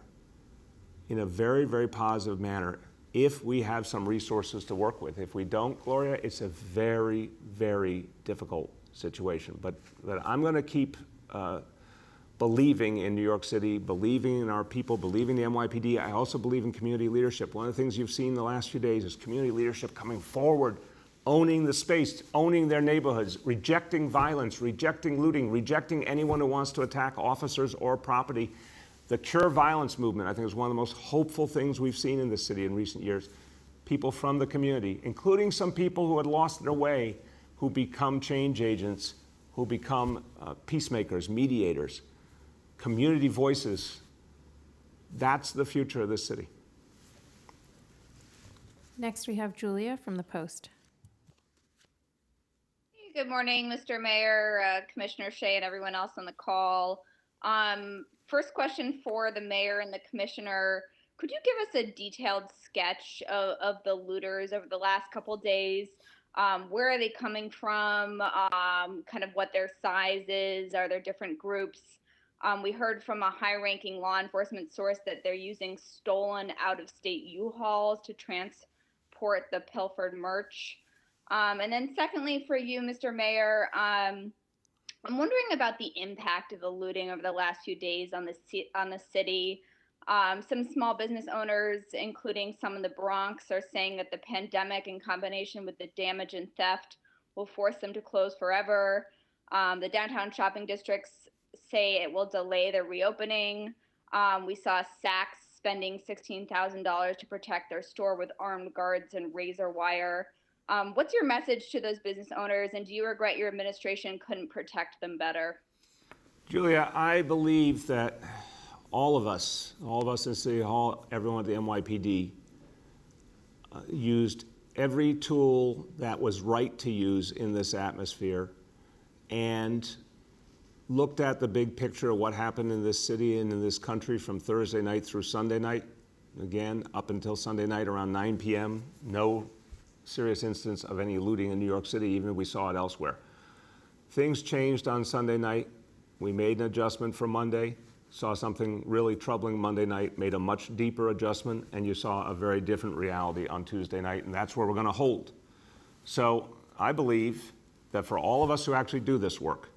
in a very, very positive manner if we have some resources to work with. If we don't, Gloria, it's a very, very difficult situation. But I'm going to keep believing in New York City, believing in our people, believing in the NYPD. I also believe in community leadership. One of the things you've seen the last few days is community leadership coming forward, owning the space, owning their neighborhoods, rejecting violence, rejecting looting, rejecting anyone who wants to attack officers or property. The Cure Violence movement, I think, is one of the most hopeful things we've seen in this city in recent years. People from the community, including some people who had lost their way, who become change agents, who become peacemakers, mediators, community voices. That's the future of this city. Next, we have Julia from the Post. Good morning, Mr. Mayor, Commissioner Shea, and everyone else on the call. First question for the mayor and the commissioner. Could you give us a detailed sketch of the looters over the last couple of days? Where are they coming from? Kind of what their size is? Are there different groups? We heard from a high-ranking law enforcement source that they're using stolen out-of-state U-Hauls to transport the pilfered merch. And then secondly, for you, Mr. Mayor, I'm wondering about the impact of the looting over the last few days on the city. Some small business owners, including some in the Bronx, are saying that the pandemic in combination with the damage and theft will force them to close forever. The downtown shopping districts say it will delay their reopening. We saw Saks spending $16,000 to protect their store with armed guards and razor wire. What's your message to those business owners, and do you regret your administration couldn't protect them better? Julia, I believe that all of us in City Hall, everyone at the NYPD, used every tool that was right to use in this atmosphere, and looked at the big picture of what happened in this city and in this country from Thursday night through Sunday night, again, up until Sunday night around 9 p.m., no serious instance of any looting in New York City, even if we saw it elsewhere. Things changed on Sunday night. We made an adjustment for Monday, saw something really troubling Monday night, made a much deeper adjustment, and you saw a very different reality on Tuesday night, and that's where we're going to hold. So I believe that for all of us who actually do this work,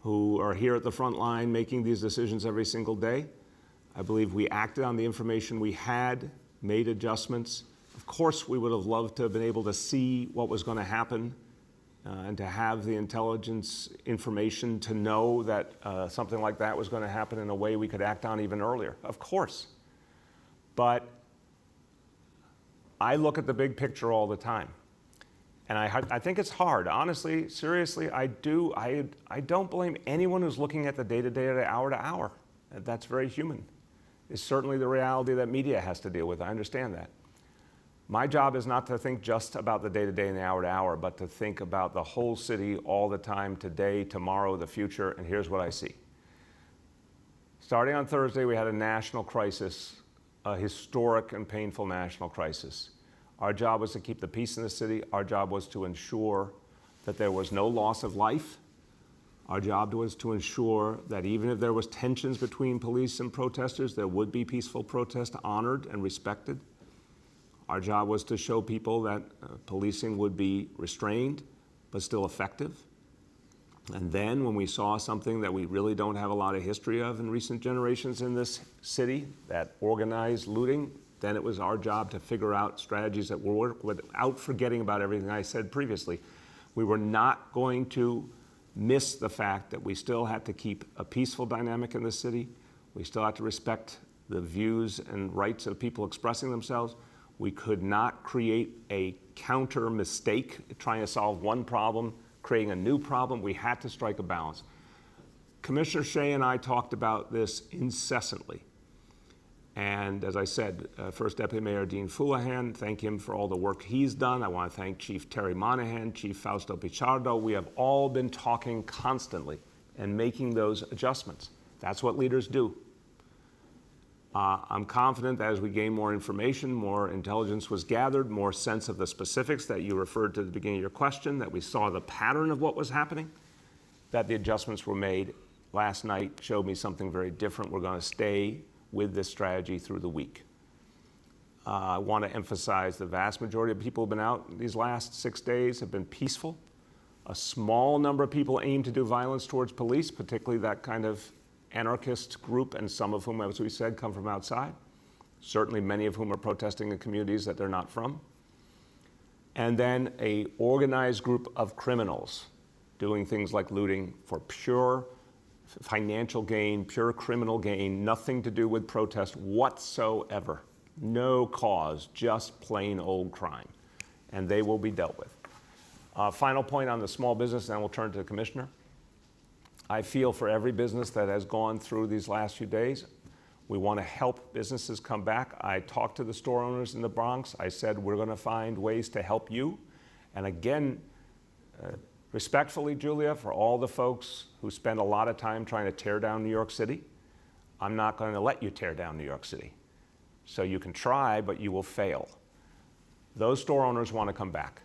who are here at the front line making these decisions every single day, I believe we acted on the information we had, made adjustments. Of course, we would have loved to have been able to see what was going to happen and to have the intelligence information to know that something like that was going to happen in a way we could act on even earlier. Of course. But I look at the big picture all the time. And I think it's hard. Honestly, seriously, I do. I don't blame anyone who's looking at the day-to-day or the hour-to-hour. That's very human. It's certainly the reality that media has to deal with. I understand that. My job is not to think just about the day-to-day and the hour-to-hour, but to think about the whole city all the time, today, tomorrow, the future, and here's what I see. Starting on Thursday, we had a national crisis, a historic and painful national crisis. Our job was to keep the peace in the city. Our job was to ensure that there was no loss of life. Our job was to ensure that even if there was tensions between police and protesters, there would be peaceful protest honored and respected. Our job was to show people that policing would be restrained, but still effective. And then when we saw something that we really don't have a lot of history of in recent generations in this city, that organized looting, then it was our job to figure out strategies that will work without forgetting about everything I said previously. We were not going to miss the fact that we still had to keep a peaceful dynamic in the city. We still had to respect the views and rights of people expressing themselves. We could not create a counter mistake, trying to solve one problem, creating a new problem. We had to strike a balance. Commissioner Shea and I talked about this incessantly. And as I said, First Deputy Mayor Dean Fullahan, thank him for all the work he's done. I want to thank Chief Terry Monahan, Chief Fausto Pichardo. We have all been talking constantly and making those adjustments. That's what leaders do. I'm confident that as we gain more information, more intelligence was gathered, more sense of the specifics that you referred to at the beginning of your question, that we saw the pattern of what was happening, that the adjustments were made. Last night showed me something very different. We're going to stay with this strategy through the week. I want to emphasize the vast majority of people who have been out these last 6 days have been peaceful. A small number of people aim to do violence towards police, particularly that kind of anarchist group, and some of whom, as we said, come from outside. Certainly many of whom are protesting in communities that they're not from. And then a organized group of criminals doing things like looting for pure financial gain, pure criminal gain, nothing to do with protest whatsoever. No cause, just plain old crime. And they will be dealt with. Final point on the small business, and then we'll turn to the commissioner. I feel for every business that has gone through these last few days. We want to help businesses come back. I talked to the store owners in the Bronx. I said, we're going to find ways to help you. And again, respectfully, Julia, for all the folks who spend a lot of time trying to tear down New York City, I'm not going to let you tear down New York City. So you can try, but you will fail. Those store owners want to come back.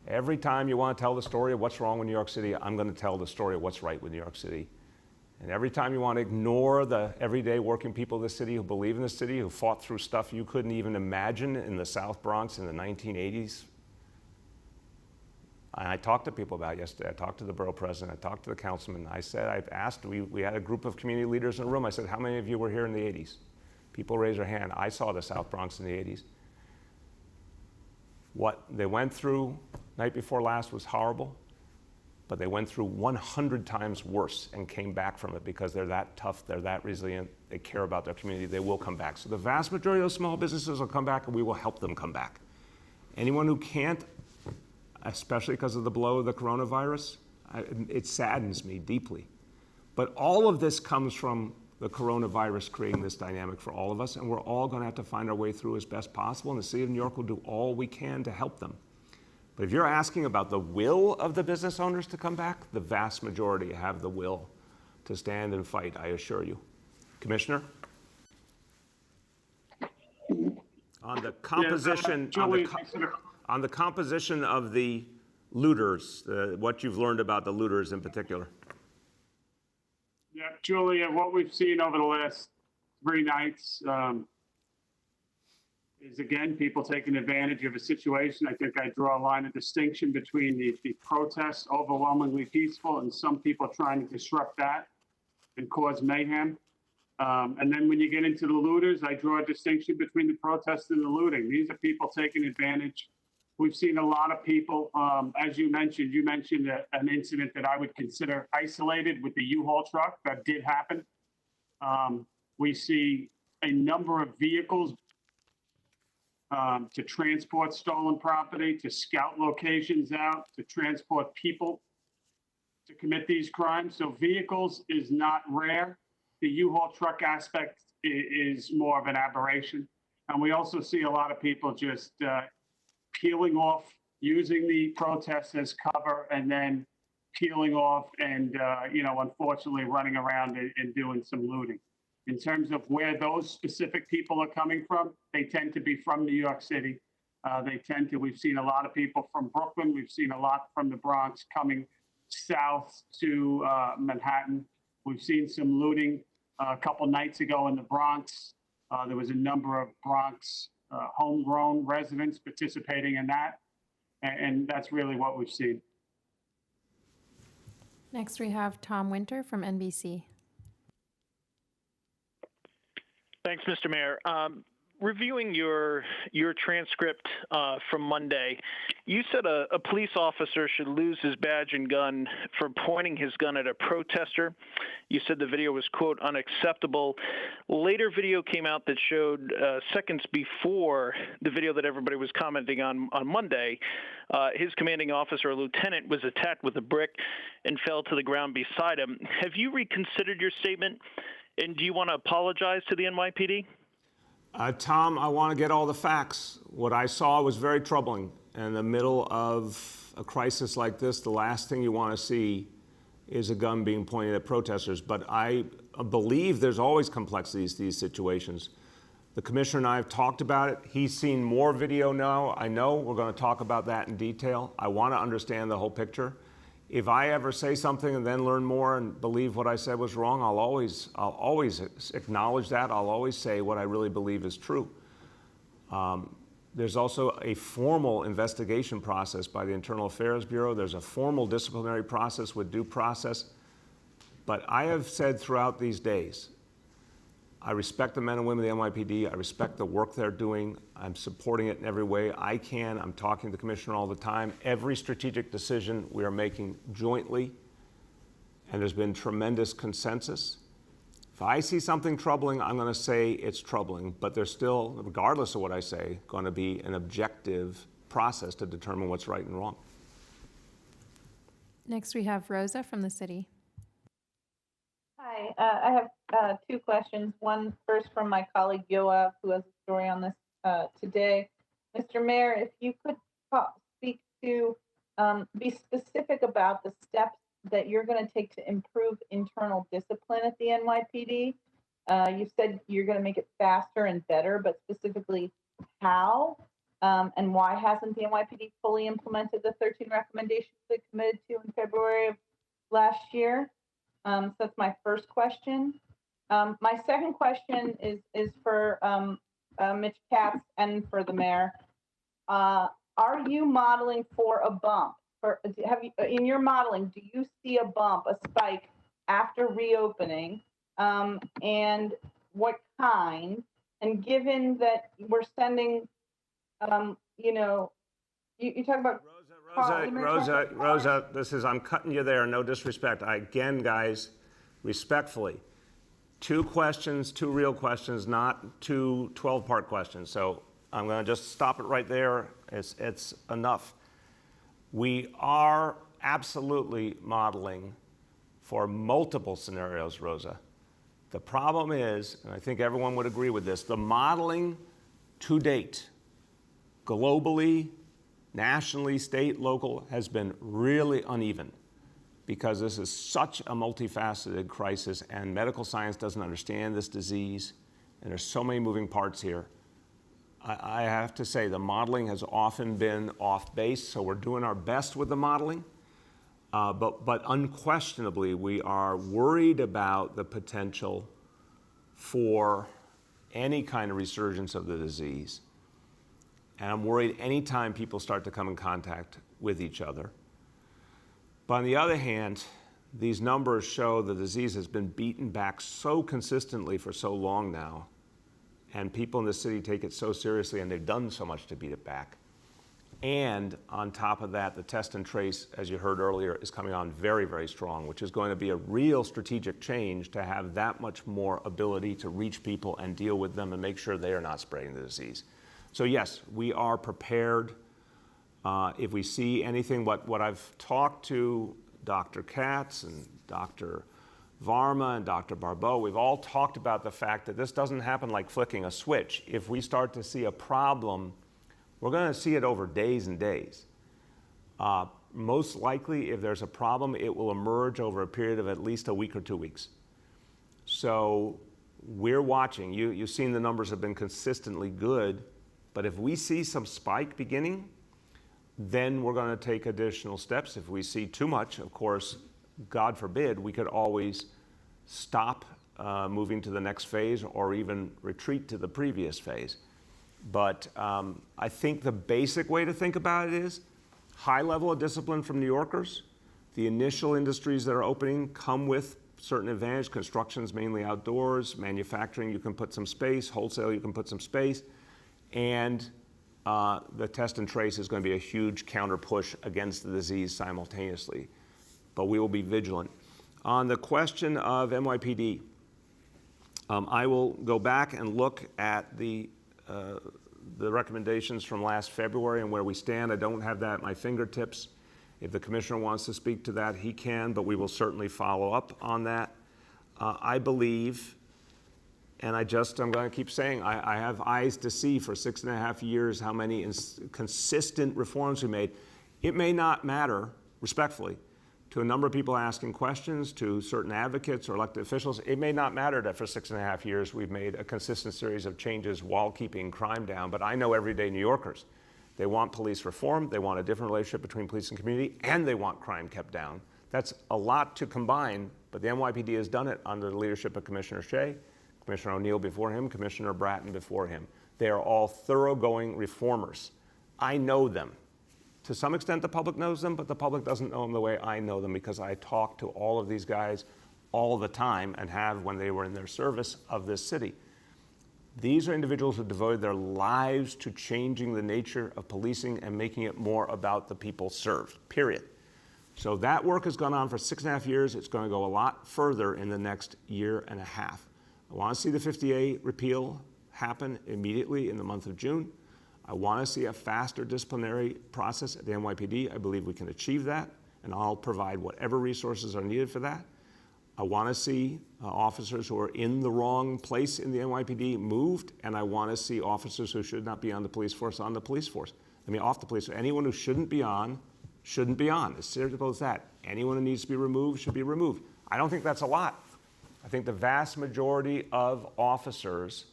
Every time you want to tell the story of what's wrong with New York City, I'm going to tell the story of what's right with New York City. And every time you want to ignore the everyday working people of the city who believe in the city, who fought through stuff you couldn't even imagine in the South Bronx in the 1980s. And I talked to people about it yesterday. I talked to the borough president. I talked to the councilman. I said, I've asked, we had a group of community leaders in a room. I said, how many of you were here in the 80s? People raised their hand. I saw the South Bronx in the 80s. What they went through night before last was horrible, but they went through 100 times worse and came back from it because they're that tough, they're that resilient, they care about their community, they will come back. So the vast majority of those small businesses will come back, and we will help them come back. Anyone who can't, especially because of the blow of the coronavirus, it saddens me deeply. But all of this comes from the coronavirus creating this dynamic for all of us, and we're all going to have to find our way through as best possible, and the city of New York will do all we can to help them. But if you're asking about the will of the business owners to come back, the vast majority have the will to stand and fight, I assure you. Commissioner? On the composition, on the composition of the looters, what you've learned about the looters in particular. Yeah, Julia, what we've seen over the last 3 nights is, again, people taking advantage of a situation. I think I draw a line of distinction between the protests, overwhelmingly peaceful, and some people trying to disrupt that and cause mayhem. And then when you get into the looters, I draw a distinction between the protests and the looting. These are people taking advantage. We've seen a lot of people, as you mentioned an incident that I would consider isolated with the U-Haul truck. That did happen. We see a number of vehicles to transport stolen property, to scout locations out, to transport people to commit these crimes. So vehicles is not rare. The U-Haul truck aspect is more of an aberration. And we also see a lot of people just peeling off, using the protests as cover, and then peeling off and, unfortunately running around and doing some looting. In terms of where those specific people are coming from, they tend to be from New York City. We've seen a lot of people from Brooklyn. We've seen a lot from the Bronx coming south to Manhattan. We've seen some looting a couple nights ago in the Bronx. There was a number of Bronx homegrown residents participating in that. And that's really what we've seen. Next, we have Tom Winter from NBC. Thanks, Mr. Mayor. Reviewing your transcript from Monday, you said a police officer should lose his badge and gun for pointing his gun at a protester. You said the video was, quote, unacceptable. Later video came out that showed seconds before the video that everybody was commenting on Monday, his commanding officer, a lieutenant, was attacked with a brick and fell to the ground beside him. Have you reconsidered your statement, and do you want to apologize to the NYPD? Tom, I want to get all the facts. What I saw was very troubling. In the middle of a crisis like this, the last thing you want to see is a gun being pointed at protesters. But I believe there's always complexities to these situations. The commissioner and I have talked about it. He's seen more video now. I know we're going to talk about that in detail. I want to understand the whole picture. If I ever say something and then learn more and believe what I said was wrong, I'll always acknowledge that. I'll always say what I really believe is true. There's also a formal investigation process by the Internal Affairs Bureau. There's a formal disciplinary process with due process. But I have said throughout these days, I respect the men and women of the NYPD. I respect the work they're doing. I'm supporting it in every way I can. I'm talking to the commissioner all the time. Every strategic decision we are making jointly, and there's been tremendous consensus. If I see something troubling, I'm going to say it's troubling, but there's still, regardless of what I say, going to be an objective process to determine what's right and wrong. Next, we have Rosa from the city. Hi, I have 2 questions. One first from my colleague Yoav, who has a story on this today. Mr. Mayor, if you could speak to, be specific about the steps that you're going to take to improve internal discipline at the NYPD. You said you're going to make it faster and better, but specifically how and why hasn't the NYPD fully implemented the 13 recommendations they committed to in February of last year? So that's my first question. My second question is for Mitch Katz and for the mayor. Are you modeling for a bump? In your modeling, do you see a bump, a spike after reopening? And what kind? And given that we're sending, you talk about Rosa, I'm cutting you there, no disrespect. Again, guys, respectfully, 2 questions, 2 real questions, not 2 12-part questions. So I'm going to just stop it right there. It's enough. We are absolutely modeling for multiple scenarios, Rosa. The problem is, and I think everyone would agree with this, the modeling to date, globally, nationally, state, local, has been really uneven because this is such a multifaceted crisis and medical science doesn't understand this disease and there's so many moving parts here. I have to say the modeling has often been off base, so we're doing our best with the modeling. But unquestionably, we are worried about the potential for any kind of resurgence of the disease. And I'm worried anytime people start to come in contact with each other. But on the other hand, these numbers show the disease has been beaten back so consistently for so long now, and people in the city take it so seriously, and they've done so much to beat it back. And on top of that, the test and trace, as you heard earlier, is coming on very, very strong, which is going to be a real strategic change to have that much more ability to reach people and deal with them and make sure they are not spreading the disease. So yes, we are prepared. If we see anything, what I've talked to Dr. Katz and Dr. Varma and Dr. Barbeau, we've all talked about the fact that this doesn't happen like flicking a switch. If we start to see a problem, we're going to see it over days and days. Most likely, if there's a problem, it will emerge over a period of at least a week or 2 weeks. So we're watching. You've seen the numbers have been consistently good, but if we see some spike beginning, then we're going to take additional steps. If we see too much, of course, God forbid, we could always stop moving to the next phase or even retreat to the previous phase. But I think the basic way to think about it is high level of discipline from New Yorkers. The initial industries that are opening come with certain advantage. Construction's mainly outdoors. Manufacturing, you can put some space. Wholesale, you can put some space. And the test and trace is going to be a huge counter push against the disease simultaneously. But we will be vigilant. On the question of NYPD, I will go back and look at the recommendations from last February and where we stand. I don't have that at my fingertips. If the commissioner wants to speak to that, he can, but we will certainly follow up on that. I believe, and I'm going to keep saying, I have eyes to see for 6.5 years how many consistent reforms we made. It may not matter, respectfully, to a number of people asking questions, to certain advocates or elected officials. It may not matter that for 6.5 years we've made a consistent series of changes while keeping crime down, but I know everyday New Yorkers. They want police reform, they want a different relationship between police and community, and they want crime kept down. That's a lot to combine, but the NYPD has done it under the leadership of Commissioner Shea, Commissioner O'Neill before him, Commissioner Bratton before him. They are all thoroughgoing reformers. I know them. To some extent, the public knows them, but the public doesn't know them the way I know them because I talk to all of these guys all the time and have when they were in their service of this city. These are individuals who devoted their lives to changing the nature of policing and making it more about the people served, period. So that work has gone on for 6.5 years. It's going to go a lot further in the next 1.5 years. I want to see the 50A repeal happen immediately in the month of June. I want to see a faster disciplinary process at the NYPD. I believe we can achieve that, and I'll provide whatever resources are needed for that. I want to see officers who are in the wrong place in the NYPD moved, and I want to see officers who should not be on the police force on the police force. I mean, off the police. Anyone who shouldn't be on, shouldn't be on. As simple as that. Anyone who needs to be removed should be removed. I don't think that's a lot. I think the vast majority of officers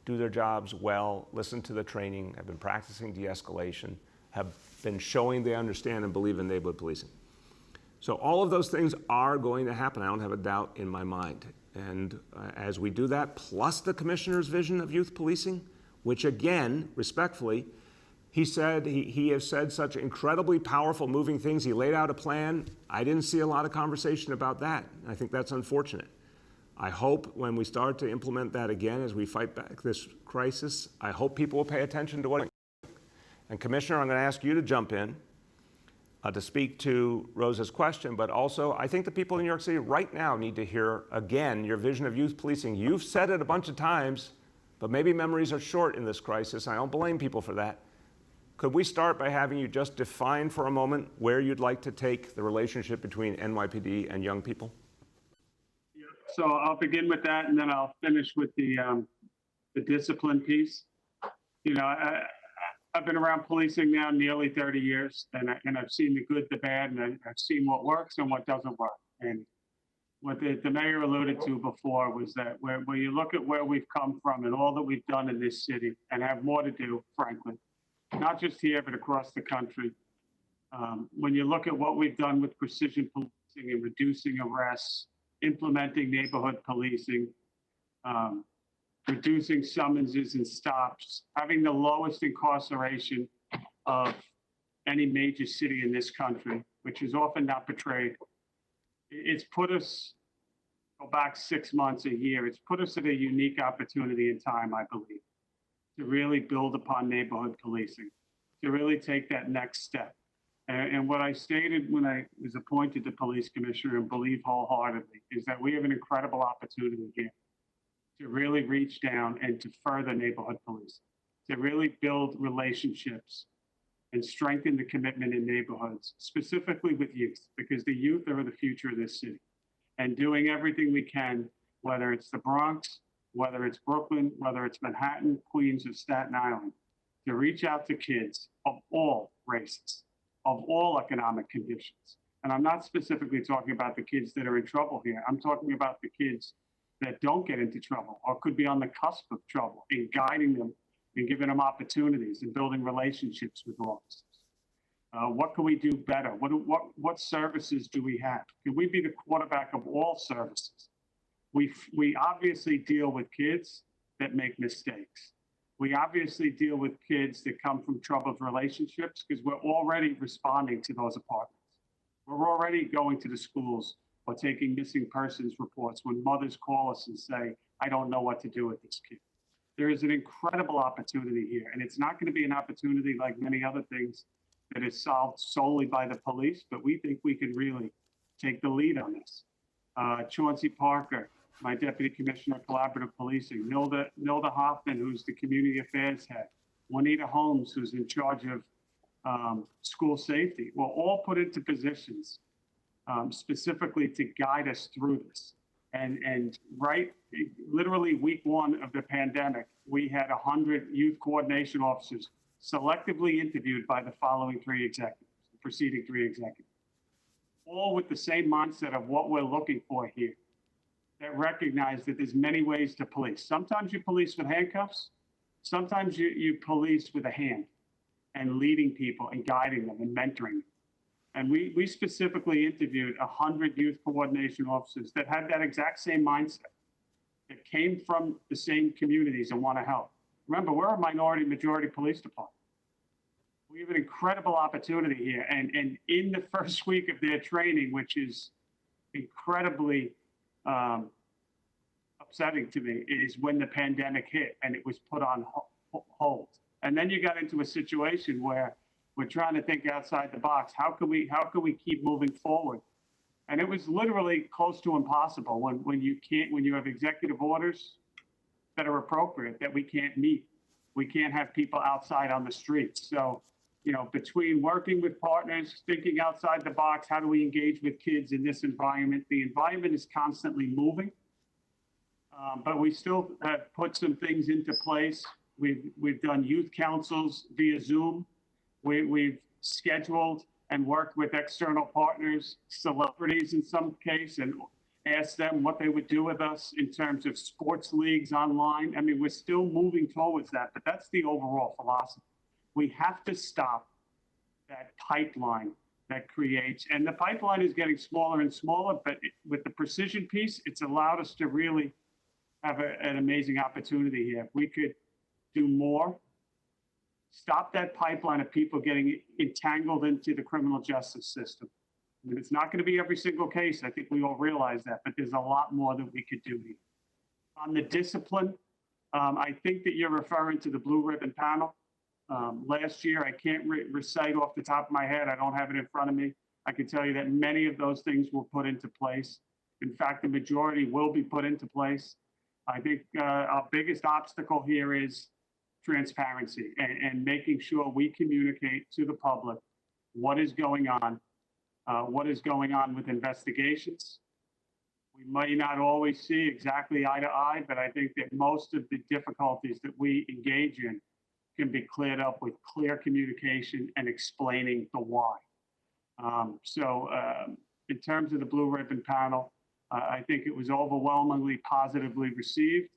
do their jobs well, listen to the training, have been practicing de-escalation, have been showing they understand and believe in neighborhood policing. So all of those things are going to happen. I don't have a doubt in my mind. And as we do that, plus the commissioner's vision of youth policing, which again, respectfully, he said, he has said such incredibly powerful, moving things. He laid out a plan. I didn't see a lot of conversation about that. I think that's unfortunate. I hope when we start to implement that again as we fight back this crisis, I hope people will pay attention to what. And Commissioner, I'm going to ask you to jump in to speak to Rosa's question, but also I think the people in New York City right now need to hear again your vision of youth policing. You've said it a bunch of times, but maybe memories are short in this crisis. I don't blame people for that. Could we start by having you just define for a moment where you'd like to take the relationship between NYPD and young people? So I'll begin with that, and then I'll finish with the discipline piece. You know, I've been around policing now nearly 30 years, and I've seen the good, the bad, and I've seen what works and what doesn't work. And what the mayor alluded to before was that when you look at where we've come from and all that we've done in this city, and have more to do, frankly, not just here, but across the country. When you look at what we've done with precision policing and reducing arrests, implementing neighborhood policing, reducing summonses and stops, having the lowest incarceration of any major city in this country, which is often not portrayed. It's put us, go back 6 months, a year, it's put us at a unique opportunity in time, I believe, to really build upon neighborhood policing, to really take that next step. And what I stated when I was appointed to police commissioner and believe wholeheartedly is that we have an incredible opportunity here to really reach down and to further neighborhood policing, to really build relationships and strengthen the commitment in neighborhoods, specifically with youth, because the youth are the future of this city. And doing everything we can, whether it's the Bronx, whether it's Brooklyn, whether it's Manhattan, Queens, or Staten Island, to reach out to kids of all races, of all economic conditions. And I'm not specifically talking about the kids that are in trouble here. I'm talking about the kids that don't get into trouble or could be on the cusp of trouble, and guiding them and giving them opportunities and building relationships with officers. What can we do better? What services do we have? Can we be the quarterback of all services? We obviously deal with kids that make mistakes. We obviously deal with kids that come from troubled relationships because we're already responding to those apartments. We're already going to the schools or taking missing persons reports when mothers call us and say, I don't know what to do with this kid. There is an incredible opportunity here, and it's not going to be an opportunity like many other things that is solved solely by the police, but we think we can really take the lead on this. Chauncey Parker, my deputy commissioner of collaborative policing, Nilda Hoffman, who's the community affairs head, Juanita Holmes, who's in charge of school safety, were all put into positions specifically to guide us through this. And right, literally week one of the pandemic, we had 100 youth coordination officers selectively interviewed by the following three executives, the preceding three executives, all with the same mindset of what we're looking for here, that recognize that there's many ways to police. Sometimes you police with handcuffs, sometimes you police with a hand and leading people and guiding them and mentoring them. And we specifically interviewed 100 youth coordination officers that had that exact same mindset, that came from the same communities and want to help. Remember, we're a minority majority police department. We have an incredible opportunity here. And in the first week of their training, which is incredibly upsetting to me, is when the pandemic hit and it was put on hold. And then you got into a situation where we're trying to think outside the box. How can we keep moving forward? And it was literally close to impossible when you have executive orders that are appropriate that we can't meet. We can't have people outside on the streets. So, between working with partners, thinking outside the box, how do we engage with kids in this environment? The environment is constantly moving, but we still have put some things into place. We've done youth councils via Zoom. We've scheduled and worked with external partners, celebrities in some case, and asked them what they would do with us in terms of sports leagues online. I mean, we're still moving towards that, but that's the overall philosophy. We have to stop that pipeline that creates, and the pipeline is getting smaller and smaller, but with the precision piece, it's allowed us to really have an amazing opportunity here. If we could do more, stop that pipeline of people getting entangled into the criminal justice system. I mean, it's not going to be every single case. I think we all realize that, but there's a lot more that we could do here. On the discipline, I think that you're referring to the Blue Ribbon panel. Last year, I can't recite off the top of my head. I don't have it in front of me. I can tell you that many of those things were put into place. In fact, the majority will be put into place. I think our biggest obstacle here is transparency and making sure we communicate to the public what is going on with investigations. We might not always see exactly eye to eye, but I think that most of the difficulties that we engage in can be cleared up with clear communication and explaining the why. In terms of the Blue Ribbon Panel, I think it was overwhelmingly positively received,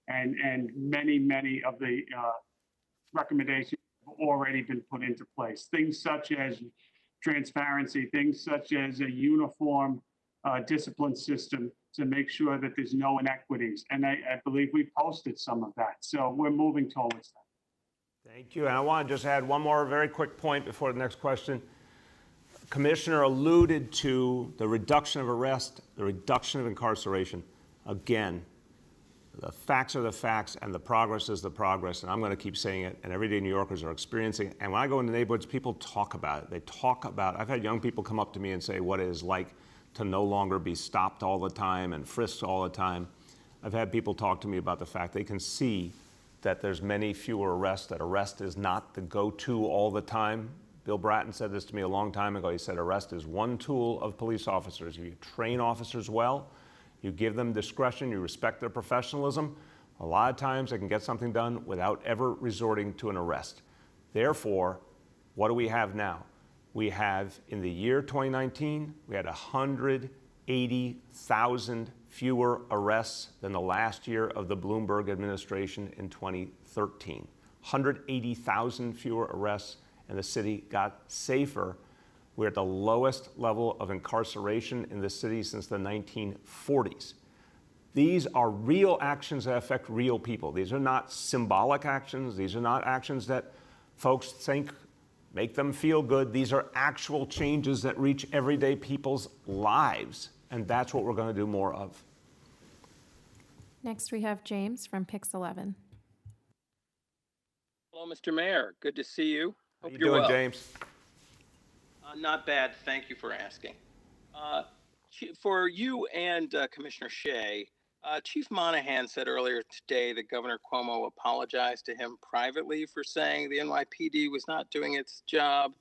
and many of the recommendations have already been put into place. Things such as transparency, things such as a uniform discipline system to make sure that there's no inequities. And I believe we posted some of that. So we're moving towards that. Thank you. And I want to just add one more very quick point before the next question. Commissioner alluded to the reduction of arrest, the reduction of incarceration. Again, the facts are the facts and the progress is the progress, and I'm going to keep saying it, and everyday New Yorkers are experiencing it. And when I go into neighborhoods, people talk about it. They talk about, I've had young people come up to me and say what it is like to no longer be stopped all the time and frisked all the time. I've had people talk to me about the fact they can see that there's many fewer arrests, that arrest is not the go-to all the time. Bill Bratton said this to me a long time ago. He said arrest is one tool of police officers. If you train officers well, you give them discretion, you respect their professionalism, a lot of times they can get something done without ever resorting to an arrest. Therefore, what do we have now? We have, in the year 2019, we had 180,000 fewer arrests than the last year of the Bloomberg administration in 2013. 180,000 fewer arrests, and the city got safer. We're at the lowest level of incarceration in the city since the 1940s. These are real actions that affect real people. These are not symbolic actions. These are not actions that folks think make them feel good. These are actual changes that reach everyday people's lives, and that's what we're going to do more of. Next, we have James from Pix 11. Hello, Mr. Mayor. Good to see you. How you doing, James? Not bad. Thank you for asking. For you and Commissioner Shea, Chief Monahan said earlier today that Governor Cuomo apologized to him privately for saying the NYPD was not doing its job.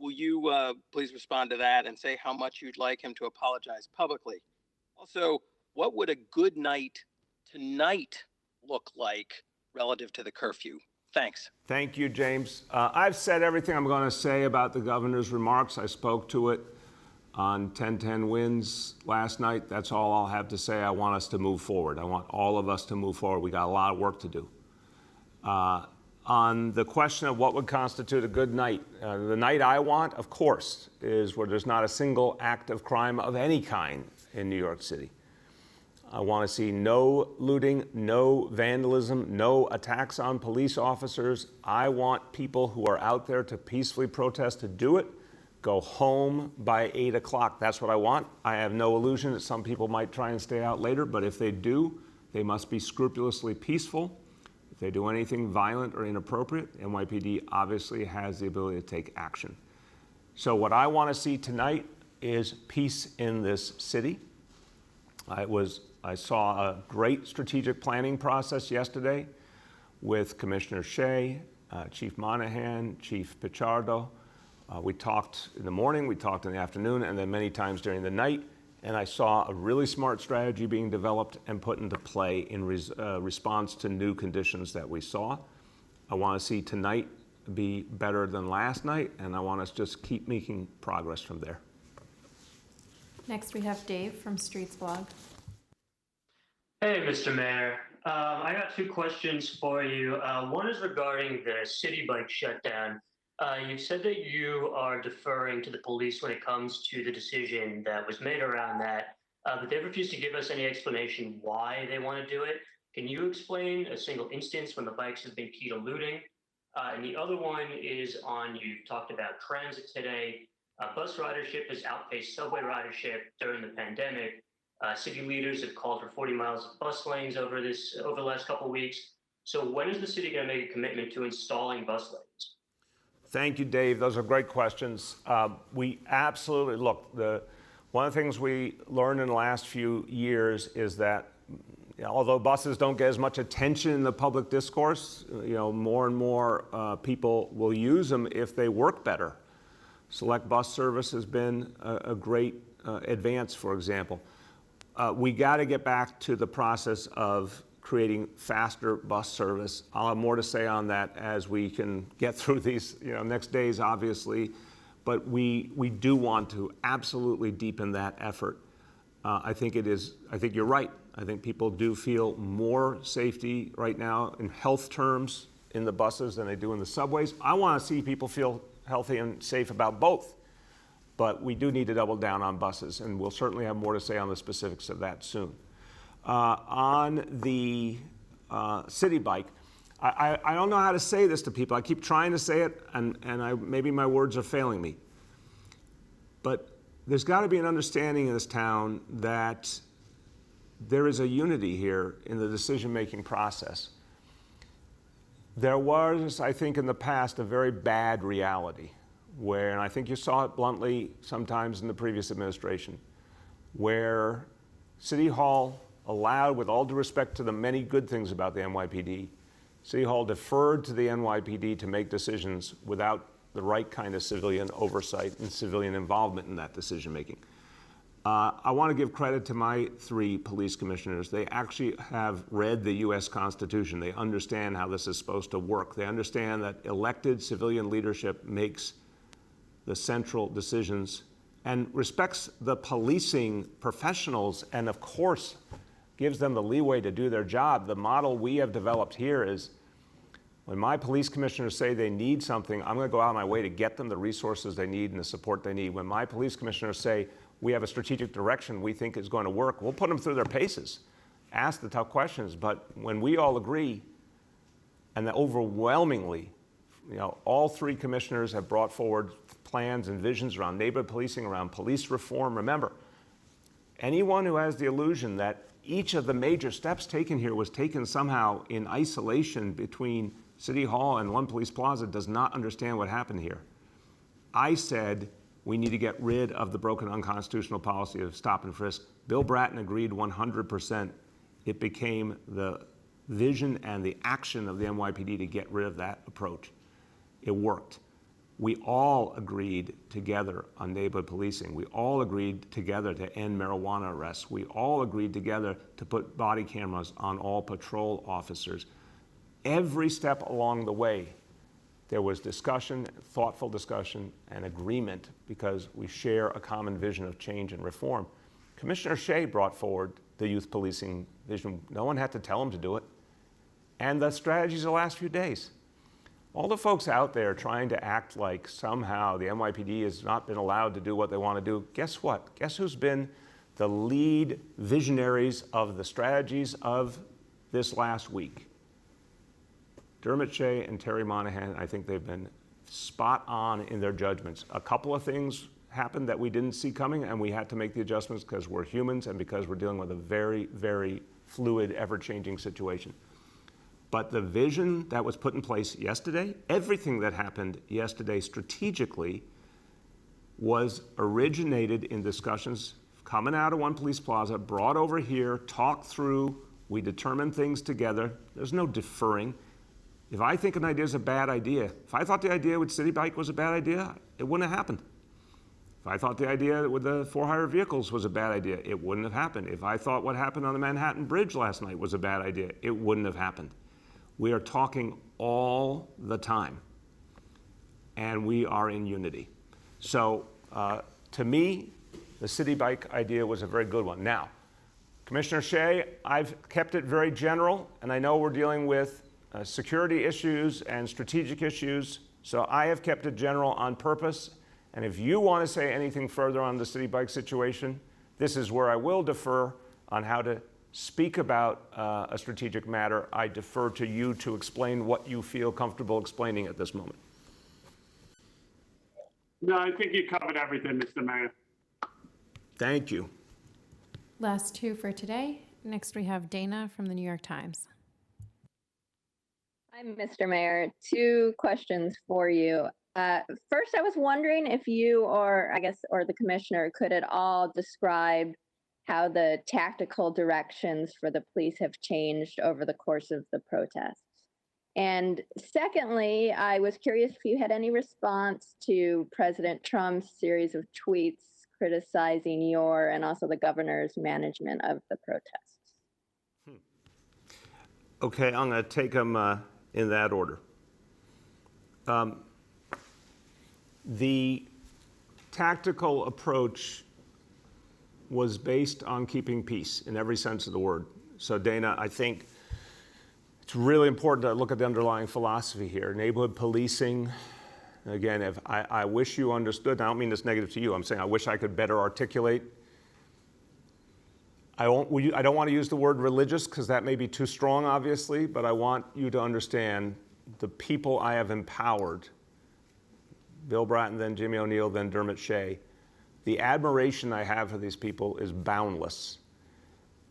Will you please respond to that and say how much you'd like him to apologize publicly? Also, what would a good night tonight look like relative to the curfew? Thanks. Thank you, James. I've said everything I'm going to say about the governor's remarks. I spoke to it on 1010 Wins last night. That's all I'll have to say. I want us to move forward. I want all of us to move forward. We got a lot of work to do. On the question of what would constitute a good night, the night I want, of course, is where there's not a single act of crime of any kind in New York City. I want to see no looting, no vandalism, no attacks on police officers. I want people who are out there to peacefully protest to do it, go home by 8 o'clock. That's what I want. I have no illusion that some people might try and stay out later, but if they do, they must be scrupulously peaceful. If they do anything violent or inappropriate, NYPD obviously has the ability to take action. So what I want to see tonight is peace in this city. I saw a great strategic planning process yesterday with Commissioner Shea, Chief Monahan, Chief Pichardo. We talked in the morning, we talked in the afternoon, and then many times during the night. And I saw a really smart strategy being developed and put into play in response to new conditions that we saw. I want to see tonight be better than last night, and I want us to just keep making progress from there. Next, we have Dave from Streets Blog. Hey, Mr. Mayor. I got two questions for you. One is regarding the city bike shutdown. You've said that you are deferring to the police when it comes to the decision that was made around that, but they've refused to give us any explanation why they want to do it. Can you explain a single instance when the bikes have been key to looting? And the other one is on, you've talked about transit today. Bus ridership has outpaced subway ridership during the pandemic. City leaders have called for 40 miles of bus lanes over the last couple of weeks. So when is the city going to make a commitment to installing bus lanes? Thank you, Dave. Those are great questions. We absolutely, look, one of the things we learned in the last few years is that although buses don't get as much attention in the public discourse, more and more people will use them if they work better. Select bus service has been a great advance, for example. We got to get back to the process of creating faster bus service. I'll have more to say on that as we can get through these next days, obviously. But we do want to absolutely deepen that effort. I think you're right. I think people do feel more safety right now in health terms in the buses than they do in the subways. I want to see people feel healthy and safe about both. But we do need to double down on buses, and we'll certainly have more to say on the specifics of that soon. On the city bike, I don't know how to say this to people. I keep trying to say it, and maybe my words are failing me. But there's got to be an understanding in this town that there is a unity here in the decision-making process. There was, I think, in the past, a very bad reality where, and I think you saw it bluntly sometimes in the previous administration, where City Hall allowed, with all due respect to the many good things about the NYPD, City Hall deferred to the NYPD to make decisions without the right kind of civilian oversight and civilian involvement in that decision-making. I want to give credit to my 3 police commissioners. They actually have read the U.S. Constitution. They understand how this is supposed to work. They understand that elected civilian leadership makes the central decisions and respects the policing professionals and, of course, gives them the leeway to do their job. The model we have developed here is when my police commissioners say they need something, I'm going to go out of my way to get them the resources they need and the support they need. When my police commissioners say we have a strategic direction we think is going to work, we'll put them through their paces, ask the tough questions. But when we all agree, and that overwhelmingly, all 3 commissioners have brought forward plans and visions around neighborhood policing, around police reform. Remember, anyone who has the illusion that each of the major steps taken here was taken somehow in isolation between City Hall and One Police Plaza does not understand what happened here. I said we need to get rid of the broken unconstitutional policy of stop and frisk. Bill Bratton agreed 100%. It became the vision and the action of the NYPD to get rid of that approach. It worked. We all agreed together on neighborhood policing. We all agreed together to end marijuana arrests. We all agreed together to put body cameras on all patrol officers. Every step along the way, there was discussion, thoughtful discussion, and agreement because we share a common vision of change and reform. Commissioner Shea brought forward the youth policing vision. No one had to tell him to do it. And the strategies of the last few days. All the folks out there trying to act like somehow the NYPD has not been allowed to do what they want to do, guess what? Guess who's been the lead visionaries of the strategies of this last week? Dermot Shea and Terry Monahan. I think they've been spot on in their judgments. A couple of things happened that we didn't see coming, and we had to make the adjustments because we're humans and because we're dealing with a very, very fluid, ever-changing situation. But the vision that was put in place yesterday, everything that happened yesterday strategically was originated in discussions coming out of One Police Plaza, brought over here, talked through, we determined things together. There's no deferring. If I think an idea is a bad idea, if I thought the idea with City Bike was a bad idea, it wouldn't have happened. If I thought the idea with the for-hire vehicles was a bad idea, it wouldn't have happened. If I thought what happened on the Manhattan Bridge last night was a bad idea, it wouldn't have happened. We are talking all the time, and we are in unity. So to me, the City Bike idea was a very good one. Now, Commissioner Shea, I've kept it very general, and I know we're dealing with security issues and strategic issues, so I have kept it general on purpose. And if you want to say anything further on the City Bike situation, this is where I will defer on how to speak about a strategic matter. I defer to you to explain what you feel comfortable explaining at this moment. No, I think you covered everything, Mr. Mayor. Thank you. Last 2 for today. Next, we have Dana from the New York Times. Hi, Mr. Mayor. 2 questions for you. First, I was wondering if you or the commissioner could at all describe how the tactical directions for the police have changed over the course of the protests. And secondly, I was curious if you had any response to President Trump's series of tweets criticizing your and also the governor's management of the protests. Okay, I'm going to take them in that order. The tactical approach was based on keeping peace in every sense of the word. So Dana, I think it's really important to look at the underlying philosophy here. Neighborhood policing, again, if I wish you understood, and I don't mean this negative to you, I'm saying I wish I could better articulate. I don't want to use the word religious because that may be too strong, obviously, but I want you to understand the people I have empowered, Bill Bratton, then Jimmy O'Neill, then Dermot Shea. The admiration I have for these people is boundless.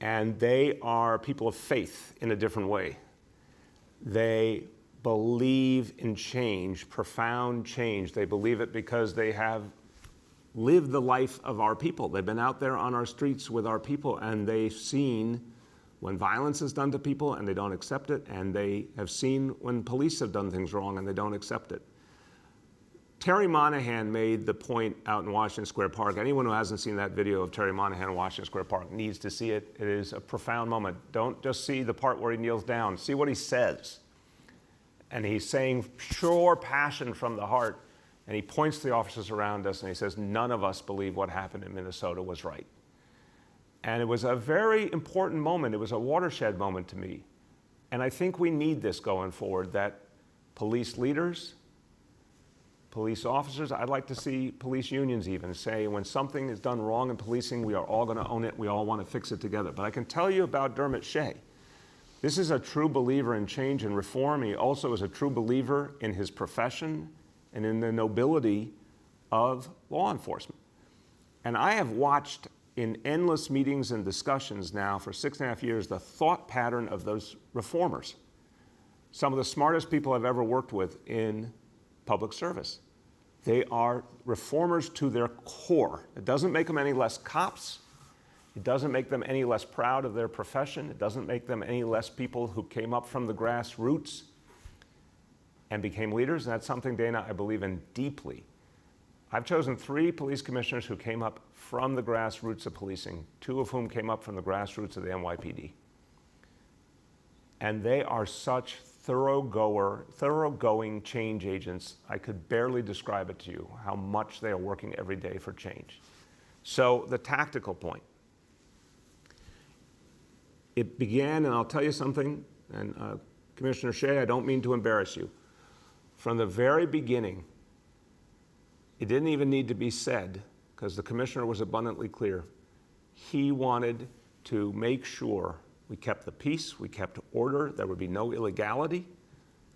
And they are people of faith in a different way. They believe in change, profound change. They believe it because they have lived the life of our people. They've been out there on our streets with our people, and they've seen when violence is done to people and they don't accept it, and they have seen when police have done things wrong and they don't accept it. Terry Monahan made the point out in Washington Square Park. Anyone who hasn't seen that video of Terry Monahan in Washington Square Park needs to see it. It is a profound moment. Don't just see the part where he kneels down. See what he says. And he's saying pure passion from the heart. And he points to the officers around us and he says, none of us believe what happened in Minnesota was right. And it was a very important moment. It was a watershed moment to me. And I think we need this going forward, that police leaders, police officers, I'd like to see police unions even say when something is done wrong in policing, we are all going to own it. We all want to fix it together. But I can tell you about Dermot Shea. This is a true believer in change and reform. He also is a true believer in his profession and in the nobility of law enforcement. And I have watched in endless meetings and discussions now for 6.5 years the thought pattern of those reformers. Some of the smartest people I've ever worked with in public service. They are reformers to their core. It doesn't make them any less cops. It doesn't make them any less proud of their profession. It doesn't make them any less people who came up from the grassroots and became leaders. And that's something, Dana, I believe in deeply. I've chosen 3 police commissioners who came up from the grassroots of policing, 2 of whom came up from the grassroots of the NYPD. And they are such thoroughgoing change agents. I could barely describe it to you, how much they are working every day for change. So the tactical point. It began, and I'll tell you something, and Commissioner Shea, I don't mean to embarrass you. From the very beginning, it didn't even need to be said, because the commissioner was abundantly clear. He wanted to make sure we kept the peace, we kept order, there would be no illegality,